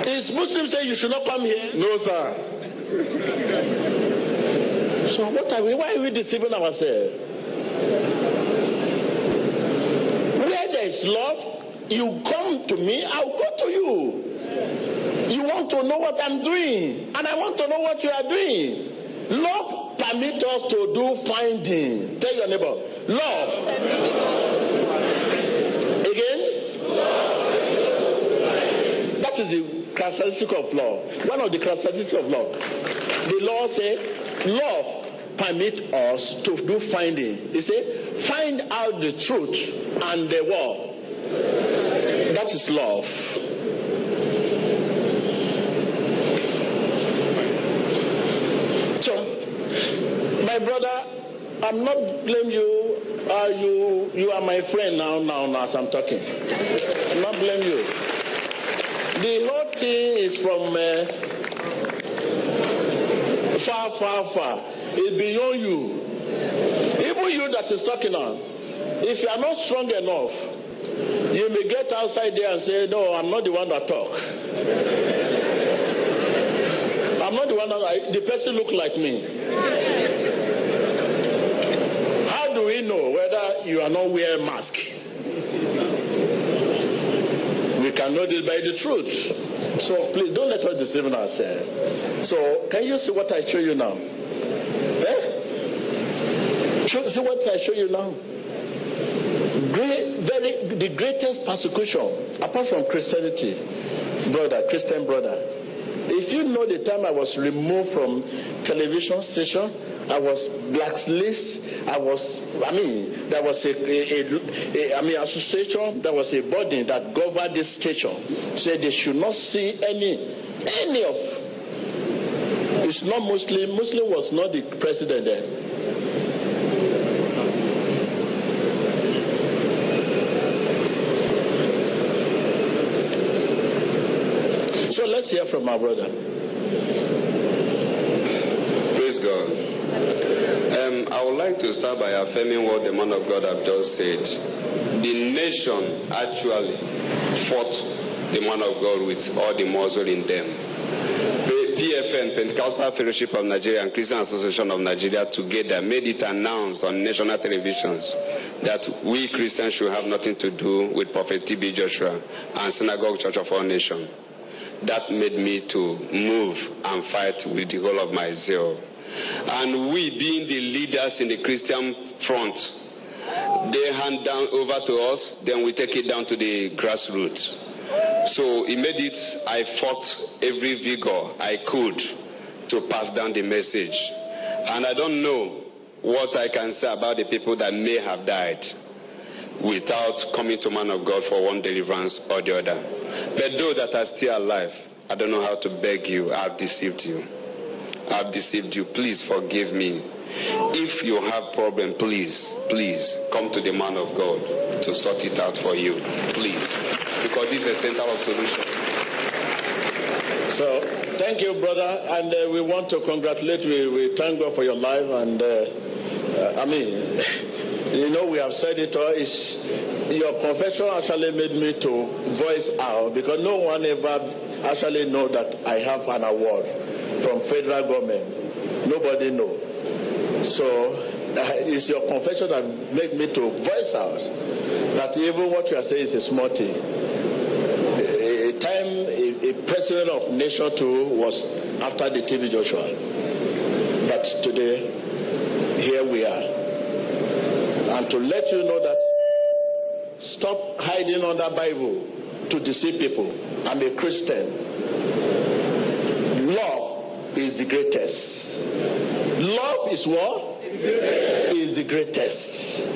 Is Muslim saying you should not come here? No, sir. So what are we? Why are we deceiving ourselves? Where there is love, you come to me, I'll go to you. You want to know what I'm doing, and I want to know what you are doing. Love permits us to do finding. Tell your neighbor, love. Again? That is the characteristic of love. One of the characteristics of love. The Lord said, love permits us to do finding. He said, find out the truth and the word. That is love. So, my brother, I'm not blaming you. You are my friend now as I'm talking. I'm not blaming you. The whole thing is from far. It's beyond you. Even you that is talking on. If you are not strong enough, you may get outside there and say, no, I'm not the one that talk. I'm not the one that the person look like me. do we know whether you are not wearing mask? We can know this by the truth. So please don't let us deceive ourselves. So can you see what I show you now? See what I show you now? The greatest persecution, apart from Christianity, Christian brother. If you know the time I was removed from television station, I was blacklisted. There was association, there was a body that governed this station. Said they should not see any of. It's not Muslim. Muslim was not the president then. So let's hear from our brother. Praise God. I would like to start by affirming what the man of God have just said. The nation actually fought the man of God with all the muscle in them. The PFN, Pentecostal Fellowship of Nigeria, and Christian Association of Nigeria together made it announced on national televisions that we Christians should have nothing to do with Prophet T.B. Joshua and Synagogue Church of All Nations. That made me to move and fight with the whole of my zeal. And we, being the leaders in the Christian front, they hand down over to us, then we take it down to the grassroots. So it made it, I fought every vigor I could to pass down the message. And I don't know what I can say about the people that may have died without coming to man of God for one deliverance or the other. But those that are still alive, I don't know how to beg you. I've deceived you. I've deceived you. Please forgive me. If you have problem, please come to the man of God to sort it out for you. Please. Because this is a center of solution. So, thank you, brother. And we want to congratulate you. We thank God for your life. And, we have said it all. Your confession actually made me to voice out, because no one ever actually know that I have an award from federal government. Nobody know. So it's your confession that made me to voice out that even what you are saying is a small thing. A time a president of nation too was after the TB Joshua. But today, here we are. And to let you know that stop hiding under Bible to deceive people. I'm a Christian. Love is the greatest. Love is what? Is the greatest.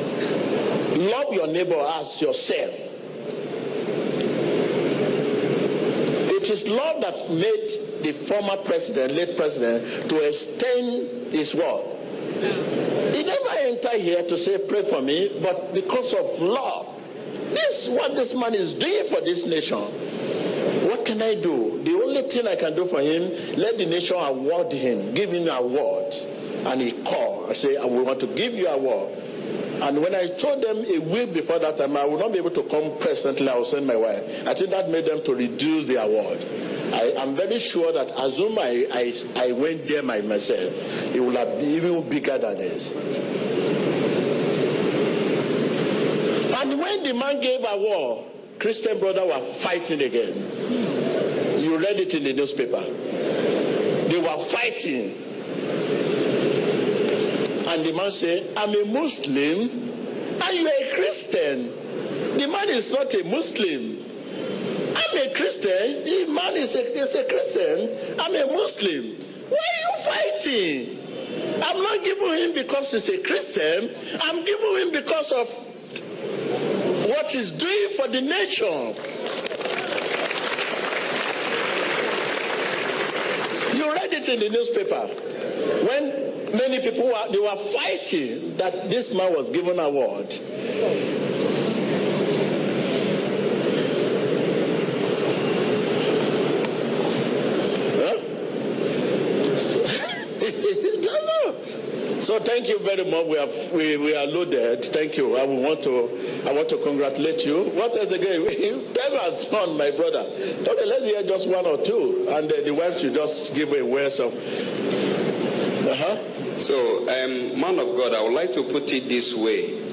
Love your neighbor as yourself. It is love that made the former president, late president, to extend his word. He never entered here to say, pray for me, but because of love. This is what this man is doing for this nation. What can I do? The only thing I can do for him, let the nation award him, give him an award. And he called. I say, we want to give you an award. And when I told them a week before that time, I would not be able to come presently, I will send my wife. I think that made them to reduce the award. I am very sure that assume I went there myself, it would have been even bigger than this. And when the man gave a war, Christian brothers were fighting again. You read it in the newspaper. They were fighting. And the man said, I'm a Muslim and you are a Christian. The man is not a Muslim. I'm a Christian. The man is a Christian. I'm a Muslim. Why are you fighting? I'm not giving him because he's a Christian. I'm giving him because of what he's doing for the nation. You read it in the newspaper. When many people they were fighting that this man was given an award. So thank you very much. We are loaded. Thank you. I want to congratulate you. What else again? Time has gone, my brother. Okay, let's hear just one or two, and the wife should just give a words of. So, man of God, I would like to put it this way.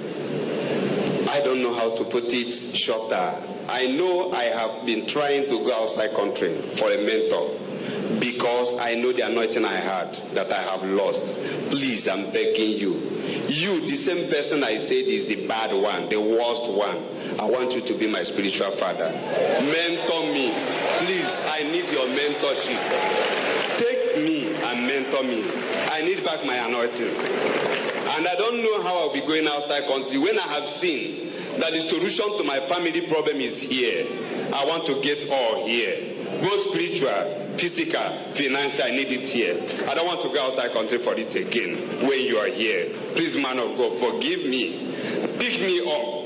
I don't know how to put it shorter. I know I have been trying to go outside country for a mentor because I know the anointing I had that I have lost. Please, I'm begging you. You, the same person I said is the bad one, the worst one. I want you to be my spiritual father. Mentor me. Please, I need your mentorship. Take me and mentor me. I need back my anointing. And I don't know how I'll be going outside country when I have seen that the solution to my family problem is here. I want to get all here. Both spiritual, physical, financial, I need it here. I don't want to go outside country for it again when you are here. Please, man of God, forgive me. Pick me up.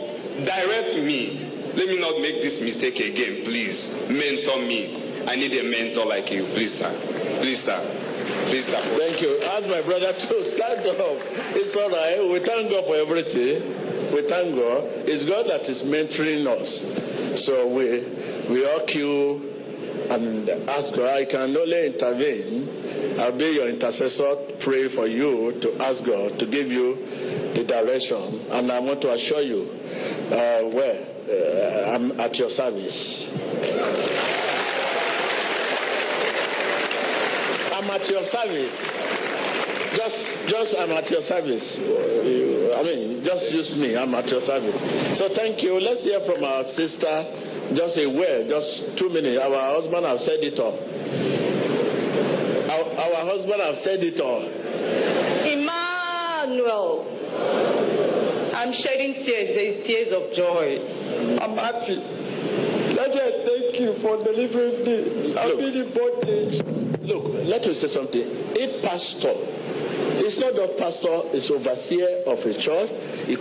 Direct me. Let me not make this mistake again, please. Mentor me. I need a mentor like you. Please, sir. Please, sir. Please, sir. Thank you. Ask my brother to stand up. It's all right. We thank God for everything. We thank God. It's God that is mentoring us. So we all queue and ask God. I can only intervene. I'll be your intercessor, pray for you to ask God to give you the direction. And I want to assure you, I'm at your service. I'm at your service. Just I'm at your service. I mean, just use me. I'm at your service. So thank you. Let's hear from our sister. Just a word, just 2 minutes. Our husband have said it all. Our husband have said it all. Emmanuel, I'm shedding tears. There is tears of joy. I'm happy. Daddy, I thank you for delivering me. I've been in bondage. Look, let me say something. A pastor, it's not a pastor, it's overseer of a church.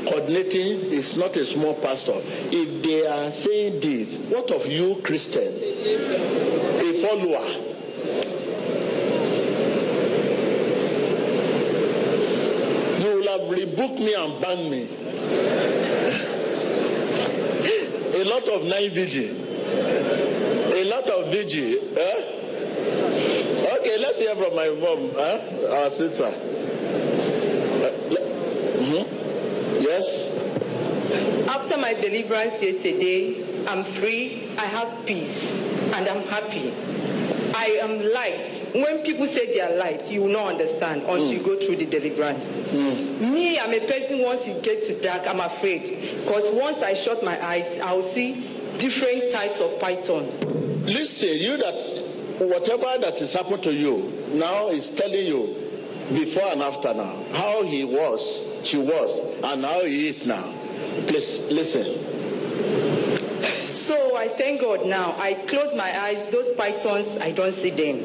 Coordinating is not a small pastor. If they are saying this, what of you, Christian? A follower. You will have rebuked me and banned me. A lot of night vigil. A lot of vigil. Okay, let's hear from my mom, our sister. Yes? After my deliverance yesterday, I'm free, I have peace, and I'm happy. I am light. When people say they are light, you will not understand until you go through the deliverance. Me, I'm a person, once it gets too dark, I'm afraid. Because once I shut my eyes, I will see different types of python. Listen, you that whatever that has happened to you now is telling you before and after now, how he was, she was, and how he is now. Please listen. So I thank God now. I close my eyes, those pythons, I don't see them.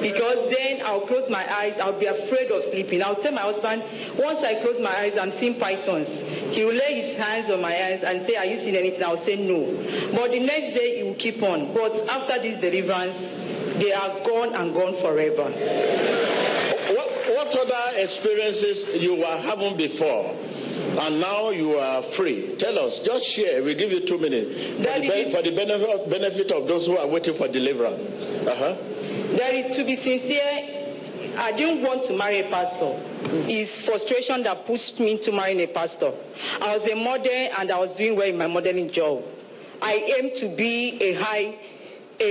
Because then I'll close my eyes, I'll be afraid of sleeping. I'll tell my husband, once I close my eyes, I'm seeing pythons. He will lay his hands on my eyes and say, are you seeing anything? I'll say no. But the next day, he will keep on. But after this deliverance, they are gone and gone forever. What other experiences you were having before and now you are free? Tell us. Just share. We'll give you 2 minutes for the benefit of those who are waiting for deliverance. Daddy, to be sincere, I didn't want to marry a pastor. It's frustration that pushed me into marrying a pastor. I was a model and I was doing well in my modeling job. I aimed to be a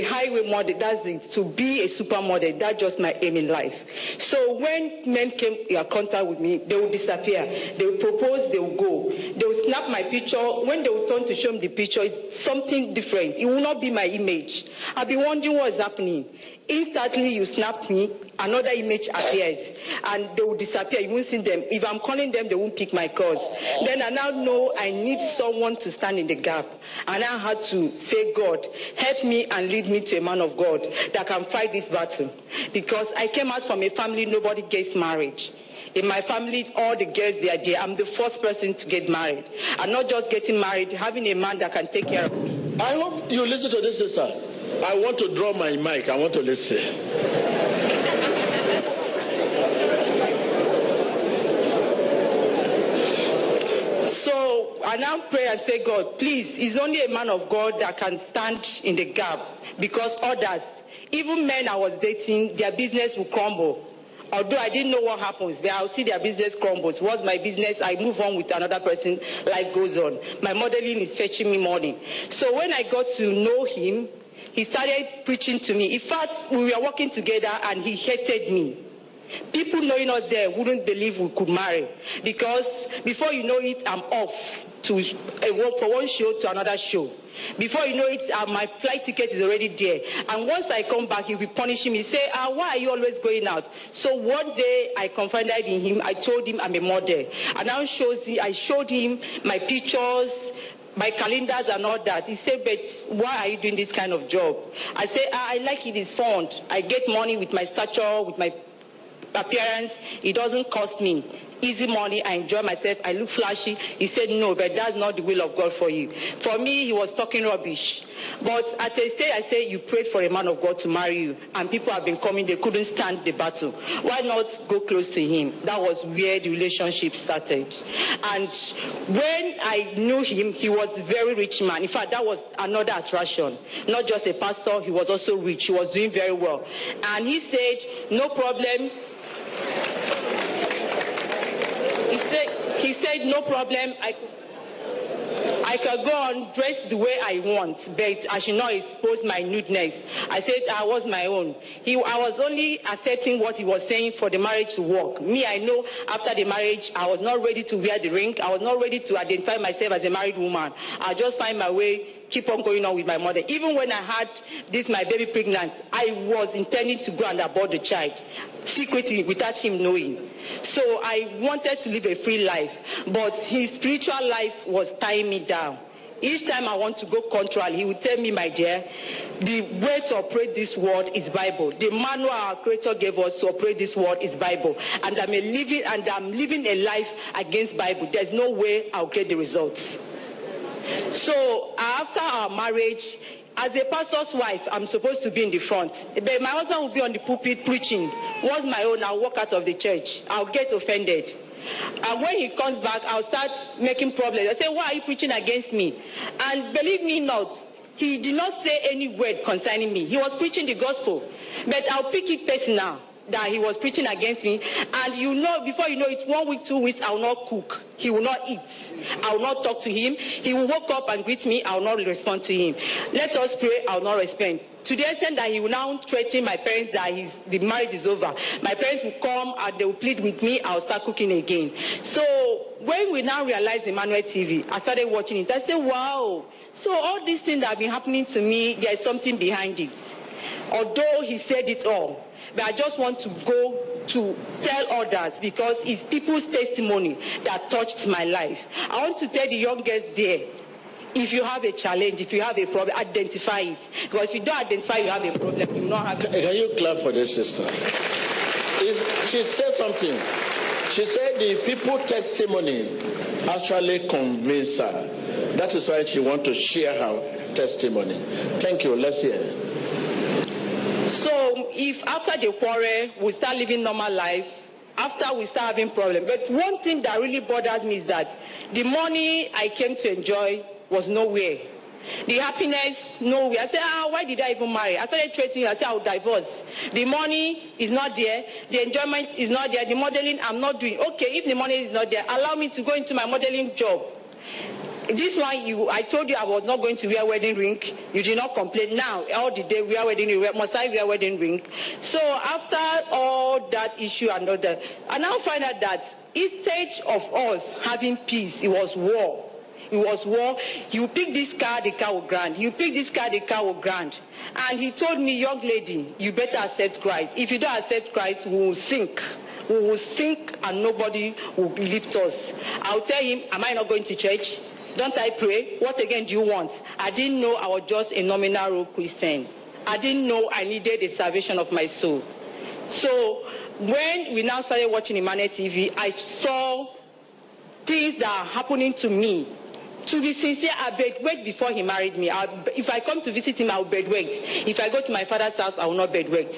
highway model, that's it, to be a supermodel. That's just my aim in life. So when men came in contact with me, they would disappear. They would propose, they would go. They would snap my picture. When they would turn to show me the picture, it's something different. It will not be my image. I'll be wondering what's happening. Instantly you snapped me, another image appears, and they will disappear. You won't see them. If I'm calling them, they won't pick my calls. Then I now know I need someone to stand in the gap. And I had to say, God, help me and lead me to a man of God that can fight this battle. Because I came out from a family, nobody gets married. In my family, all the girls, they are there. I'm the first person to get married. I'm not just getting married, having a man that can take care of me. I hope you listen to this, sister. I want to draw my mic. I want to listen. So I now pray and say, God, please, it's only a man of God that can stand in the gap. Because others, even men I was dating, their business will crumble. Although I didn't know what happens, but I'll see their business crumbles. What's my business? I move on with another person. Life goes on. My modeling is fetching me money. So when I got to know him, he started preaching to me. In fact, we were working together and he hated me. People knowing us there wouldn't believe we could marry, because before you know it, I'm off to for one show to another show. Before you know it, my flight ticket is already there. And once I come back, he'll be punishing me. Say, why are you always going out? So one day I confided in him. I told him I'm a model. And now I showed him my pictures, my calendars and all that. He said, but why are you doing this kind of job? I said, I like it. It's fun. I get money with my stature, with my appearance. It doesn't cost me. Easy money, I enjoy myself, I look flashy. He said, no, but that's not the will of God for you. For me, he was talking rubbish. But at a stage, I said, you prayed for a man of God to marry you, and people have been coming, they couldn't stand the battle. Why not go close to him? That was where the relationship started. And when I knew him, he was a very rich man. In fact, that was another attraction. Not just a pastor, he was also rich. He was doing very well. And he said, no problem. He said, no problem, I can go on dress the way I want, but I should not expose my nudeness. I said I was my own. I was only accepting what he was saying for the marriage to work. Me, I know after the marriage, I was not ready to wear the ring. I was not ready to identify myself as a married woman. I just find my way, keep on going on with my mother. Even when I had my baby pregnant, I was intending to go and abort the child, secretly, without him knowing. So I wanted to live a free life, but his spiritual life was tying me down. Each time I want to go contrary, he would tell me, my dear, the way to operate this world is Bible. The manual our Creator gave us to operate this world is Bible. And I'm living a life against Bible. There's no way I'll get the results. So after our marriage, as a pastor's wife, I'm supposed to be in the front. But my husband will be on the pulpit preaching. What's my own? I'll walk out of the church. I'll get offended. And when he comes back, I'll start making problems. I say, why are you preaching against me? And believe me not, he did not say any word concerning me. He was preaching the gospel. But I'll pick it personal that he was preaching against me. And before you know it, 1 week, 2 weeks, I will not cook. He will not eat. I will not talk to him. He will wake up and greet me. I will not respond to him. Let us pray. I will not respond. To the extent that he will now threaten my parents that the marriage is over. My parents will come and they will plead with me. I will start cooking again. So when we now realized Emmanuel TV, I started watching it. I said, wow. So all these things that have been happening to me, there is something behind it. Although he said it all. But I just want to go to tell others, because it's people's testimony that touched my life. I want to tell the young girls there, if you have a challenge, if you have a problem, identify it. Because if you don't identify you have a problem, you will not have it. Can you clap for this sister? She said something. She said the people's testimony actually convinced her. That is why she wants to share her testimony. Thank you. Let's hear. So if after the quarrel we start living normal life, after we start having problems. But one thing that really bothers me is that the money I came to enjoy was nowhere. The happiness, nowhere. I said, why did I even marry? I started threatening. I said, I will divorce. The money is not there. The enjoyment is not there. The modeling I'm not doing. Okay, if the money is not there, allow me to go into my modeling job. This one, I told you I was not going to wear wedding ring. You did not complain. Now, all the day, wear wedding ring. Must I wear wedding ring? So after all that issue and all that, I now find out that instead of us having peace, it was war. It was war. You pick this car, the car will grant. You pick this car, the car will grant. And he told me, young lady, you better accept Christ. If you don't accept Christ, we will sink. We will sink and nobody will lift us. I'll tell him, am I not going to church? Don't I pray? What again do you want? I didn't know I was just a nominal Christian. I didn't know I needed the salvation of my soul. So when we now started watching Emmanuel TV, I saw things that are happening to me. To be sincere, I bedwet before he married me. If I come to visit him, I will bedwet. If I go to my father's house, I will not bedwet.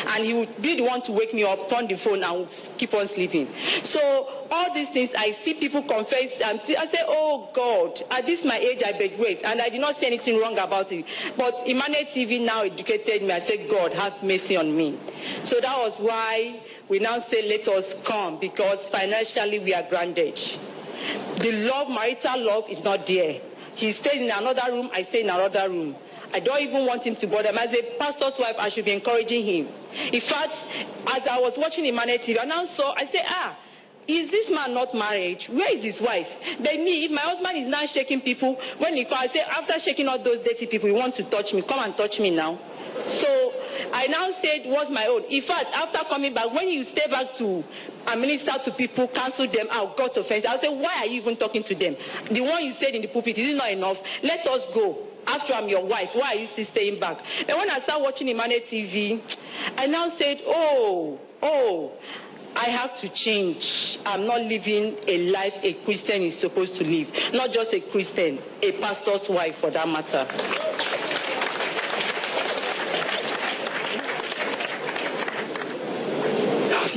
And he would be the one to wake me up, turn the phone, and keep on sleeping. So all these things, I see people confess. And I say, oh God, at this my age, I bedwet. And I did not say anything wrong about it. But Emmanuel TV now educated me. I said, God, have mercy on me. So that was why we now say, let us come, because financially we are grounded. The love, marital love, is not there. He stays in another room, I stay in another room. I don't even want him to bother me. As a pastor's wife, I should be encouraging him. In fact, as I was watching Emmanuel TV, I now saw, I said, is this man not married? Where is his wife? Then me, if my husband is now shaking people, when he calls, I say, after shaking all those dirty people, you want to touch me, come and touch me now. So I now said, what's my own? In fact, after coming back, when you stay back to and minister to people, counsel them, got offense. I'll say, why are you even talking to them? The one you said in the pulpit, is it not enough? Let us go. After I'm your wife, why are you still staying back? And when I start watching Emmanuel TV, I now said, I have to change. I'm not living a life a Christian is supposed to live. Not just a Christian, a pastor's wife for that matter.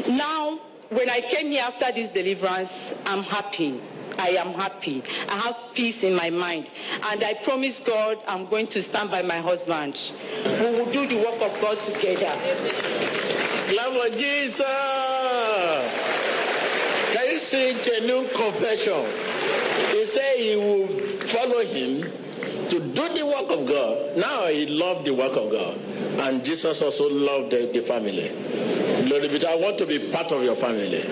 Now, when I came here after this deliverance, I'm happy. I am happy. I have peace in my mind. And I promise God I'm going to stand by my husband. We will do the work of God together. Love of Jesus. Can you see genuine confession? He said he will follow him to do the work of God. Now he loved the work of God. And Jesus also loved the family. Glory be to God. I want to be part of your family.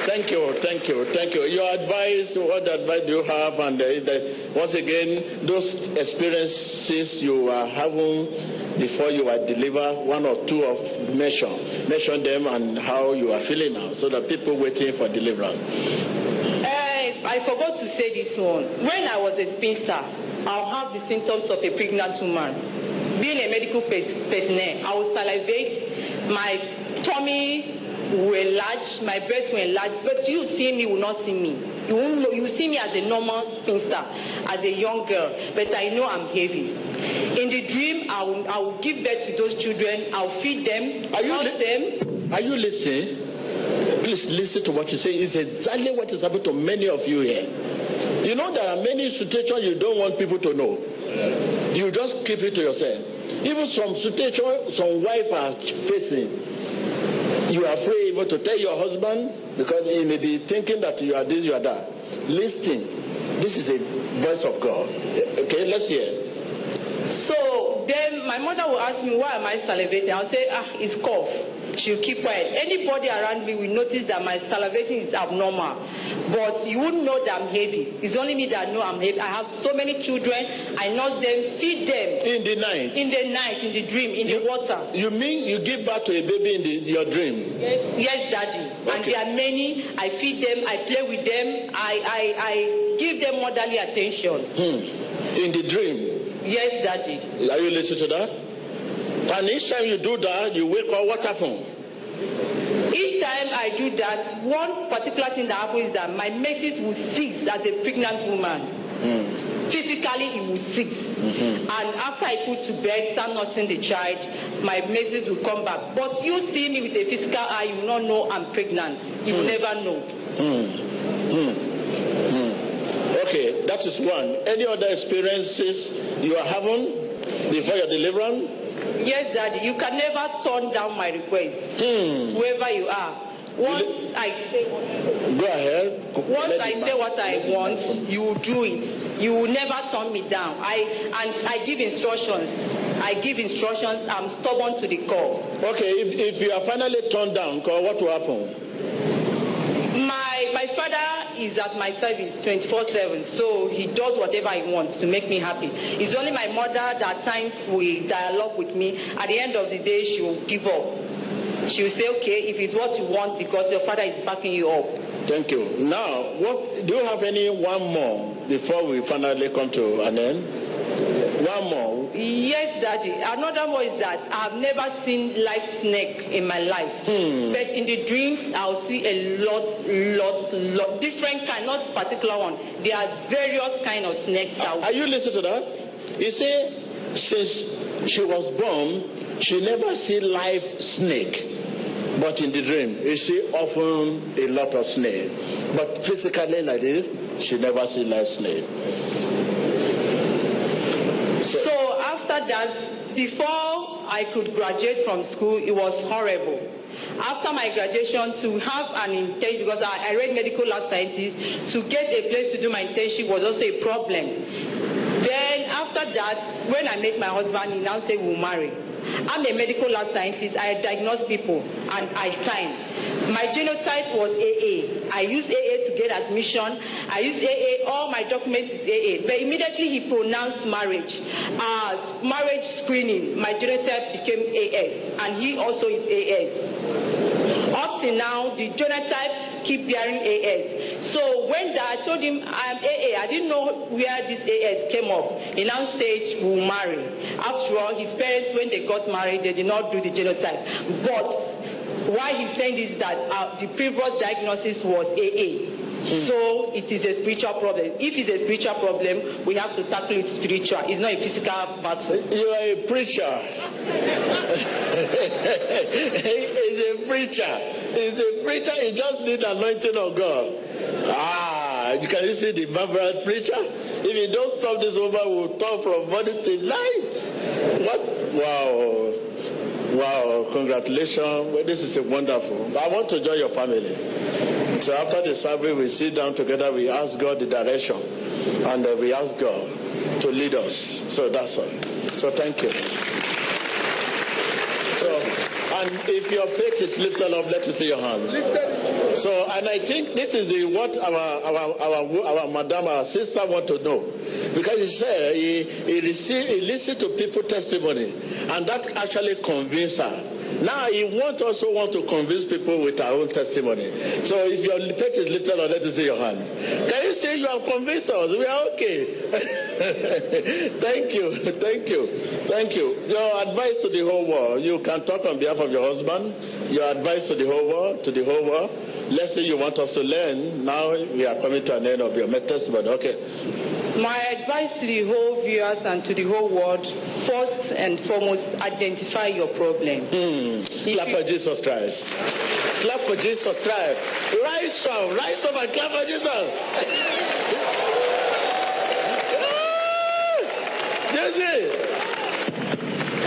Thank you. Your advice, what advice do you have? And once again, those experiences you are having before you are delivered, one or two of mention them and how you are feeling now, so that people waiting for deliverance. I forgot to say this one. When I was a spinster, I'll have the symptoms of a pregnant woman. Being a medical personnel, I will salivate, my tummy will enlarge, my breasts will enlarge, but you see me will not see me. You won't know, you see me as a normal spinster, as a young girl, but I know I'm heavy. In the dream, I will give birth to those children, I'll feed them, house them. Are you listening? Please listen to what you say. It's exactly what is happening to many of you here. You know there are many situations you don't want people to know. Yes. You just keep it to yourself. Even some situations some wife are facing, you are afraid even to tell your husband because he may be thinking that you are this, you are that. Listen, this is a voice of God. Okay, let's hear. So then my mother will ask me, why am I salivating? I'll say, it's cough. She'll keep quiet. Anybody around me will notice that my salivating is abnormal. But you wouldn't know that I'm heavy. It's only me that know I'm heavy. I have so many children. I nurse them, feed them. In the night? In the night, in the dream, in the water. You mean you give birth to a baby in your dream? Yes, Daddy. Okay. And there are many. I feed them, I play with them. I give them motherly attention. In the dream? Yes, Daddy. Are you listening to that? And each time you do that, you wake up, what happens? Each time I do that, one particular thing that happens is that my menses will cease as a pregnant woman. Physically, it will cease. And after I put to bed, start nursing the child, my menses will come back. But you see me with a physical eye, you will not know I'm pregnant. You will never know. Okay, that is one. Any other experiences you are having before your deliverance? Yes, Daddy. You can never turn down my request. Whoever you are. Once I say what I want, you will do it. You will never turn me down. I give instructions. I'm stubborn to the core. Okay, if you are finally turned down, what will happen? My father is at my service 24/7, so he does whatever he wants to make me happy. It's only my mother that at times will dialogue with me. At the end of the day, she will give up. She will say, okay, if it's what you want, because your father is backing you up. Thank you. Now, do you have one more before we finally come to an end? One more? Yes, Daddy. Another one is that I've never seen live snake in my life. But in the dreams, I'll see a lot, different kind, not particular one. There are various kind of snakes. Are you listening to that? You see, since she was born, she never see live snake. But in the dream, you see often a lot of snake. But physically like this, she never see live snake. So after After that, before I could graduate from school, it was horrible. After my graduation, to have an internship, because I read medical lab sciences, to get a place to do my internship was also a problem. Then after that, when I met my husband, he now said we'll marry. I'm a medical lab scientist. I diagnose people and I sign. My genotype was AA. I used AA to get admission. I used AA. All my documents is AA. But immediately he pronounced marriage. Marriage screening. My genotype became AS. And he also is AS. Up till now, the genotype keep bearing AS. So when I told him I'm AA, I didn't know where this AS came up. He now said we'll marry. After all, his parents, when they got married, they did not do the genotype. But why he's saying this is that the previous diagnosis was AA. So it is a spiritual problem. If it's a spiritual problem, we have to tackle it spiritual. It's not a physical battle. You are a preacher. He's a preacher. He's a preacher. He just needs anointing of God. You can see the Barbara preacher. If you don't stop this over, we'll talk from morning till night. What? Wow, congratulations. Well, this is a wonderful. I want to join your family. So after the survey, we sit down together, we ask God the direction, and we ask God to lead us. So that's all. So thank you. So, and if your faith is lifted up, let me see your hand. So, and I think this is what our madam, our sister want to know. Because he said he listened to people's testimony, and that actually convinced her. Now he also want to convince people with our own testimony. So if your faith is lifted up, let me see your hand. Can you say you have convinced us? We are okay. Thank you. Your advice to the whole world. You can talk on behalf of your husband. Your advice to the whole world. Let's say you want us to learn. Now we are coming to an end of your testimony. Okay. My advice to the whole viewers and to the whole world, first and foremost, identify your problem. Clap for Jesus Christ. Clap for Jesus Christ. Rise up and clap for Jesus.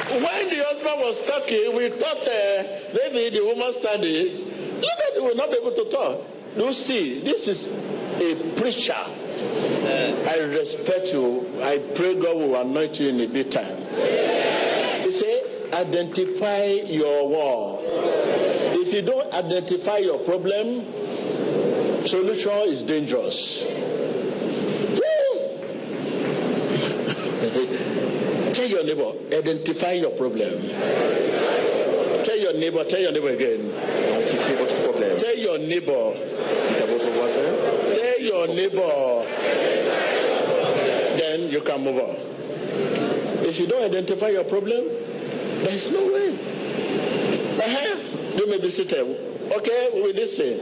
When the husband was talking, we thought maybe the woman standing. Look at it, will not be able to talk. You see, this is a preacher. I respect you. I pray God will anoint you in a big time. He said, identify your war. If you don't identify your problem, solution is dangerous. Tell your neighbor, identify your problem. Tell your neighbor again. Tell your neighbor. Tell your neighbor. Then you can move on. If you don't identify your problem, there is no way. You may be seated. Okay, we listen.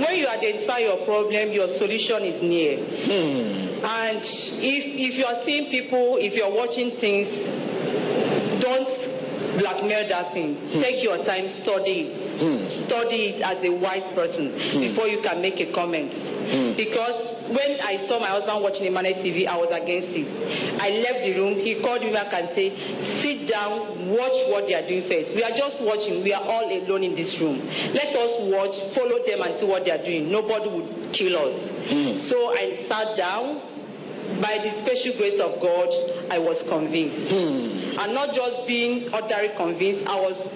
When you identify your problem, your solution is near. And if you are seeing people, if you are watching things, don't blackmail that thing. Take your time, study it. Study it as a wise person before you can make a comment. Because when I saw my husband watching Emmanuel TV, I was against it. I left the room. He called me back and said, sit down, watch what they are doing first. We are just watching. We are all alone in this room. Let us watch, follow them and see what they are doing. Nobody would kill us. So I sat down. By the special grace of God, I was convinced. And not just being ordinary convinced, I was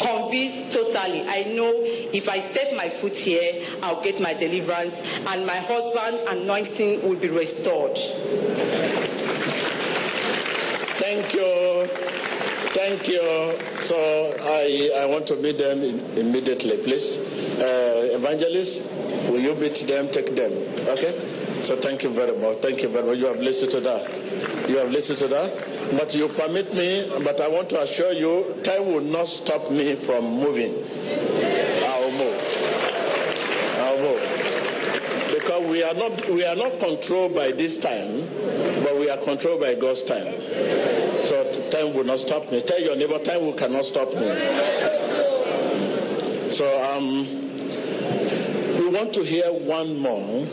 convinced totally. I know if I set my foot here, I'll get my deliverance and my husband's anointing will be restored. Thank you. So I want to meet them immediately, please. Evangelist, will you meet them, take them? Okay? So thank you very much. You have listened to that. But you permit me, but I want to assure you, time will not stop me from moving. I'll move. Because we are not controlled by this time, but we are controlled by God's time. So time will not stop me. Tell your neighbor, time cannot stop me. So we want to hear one more.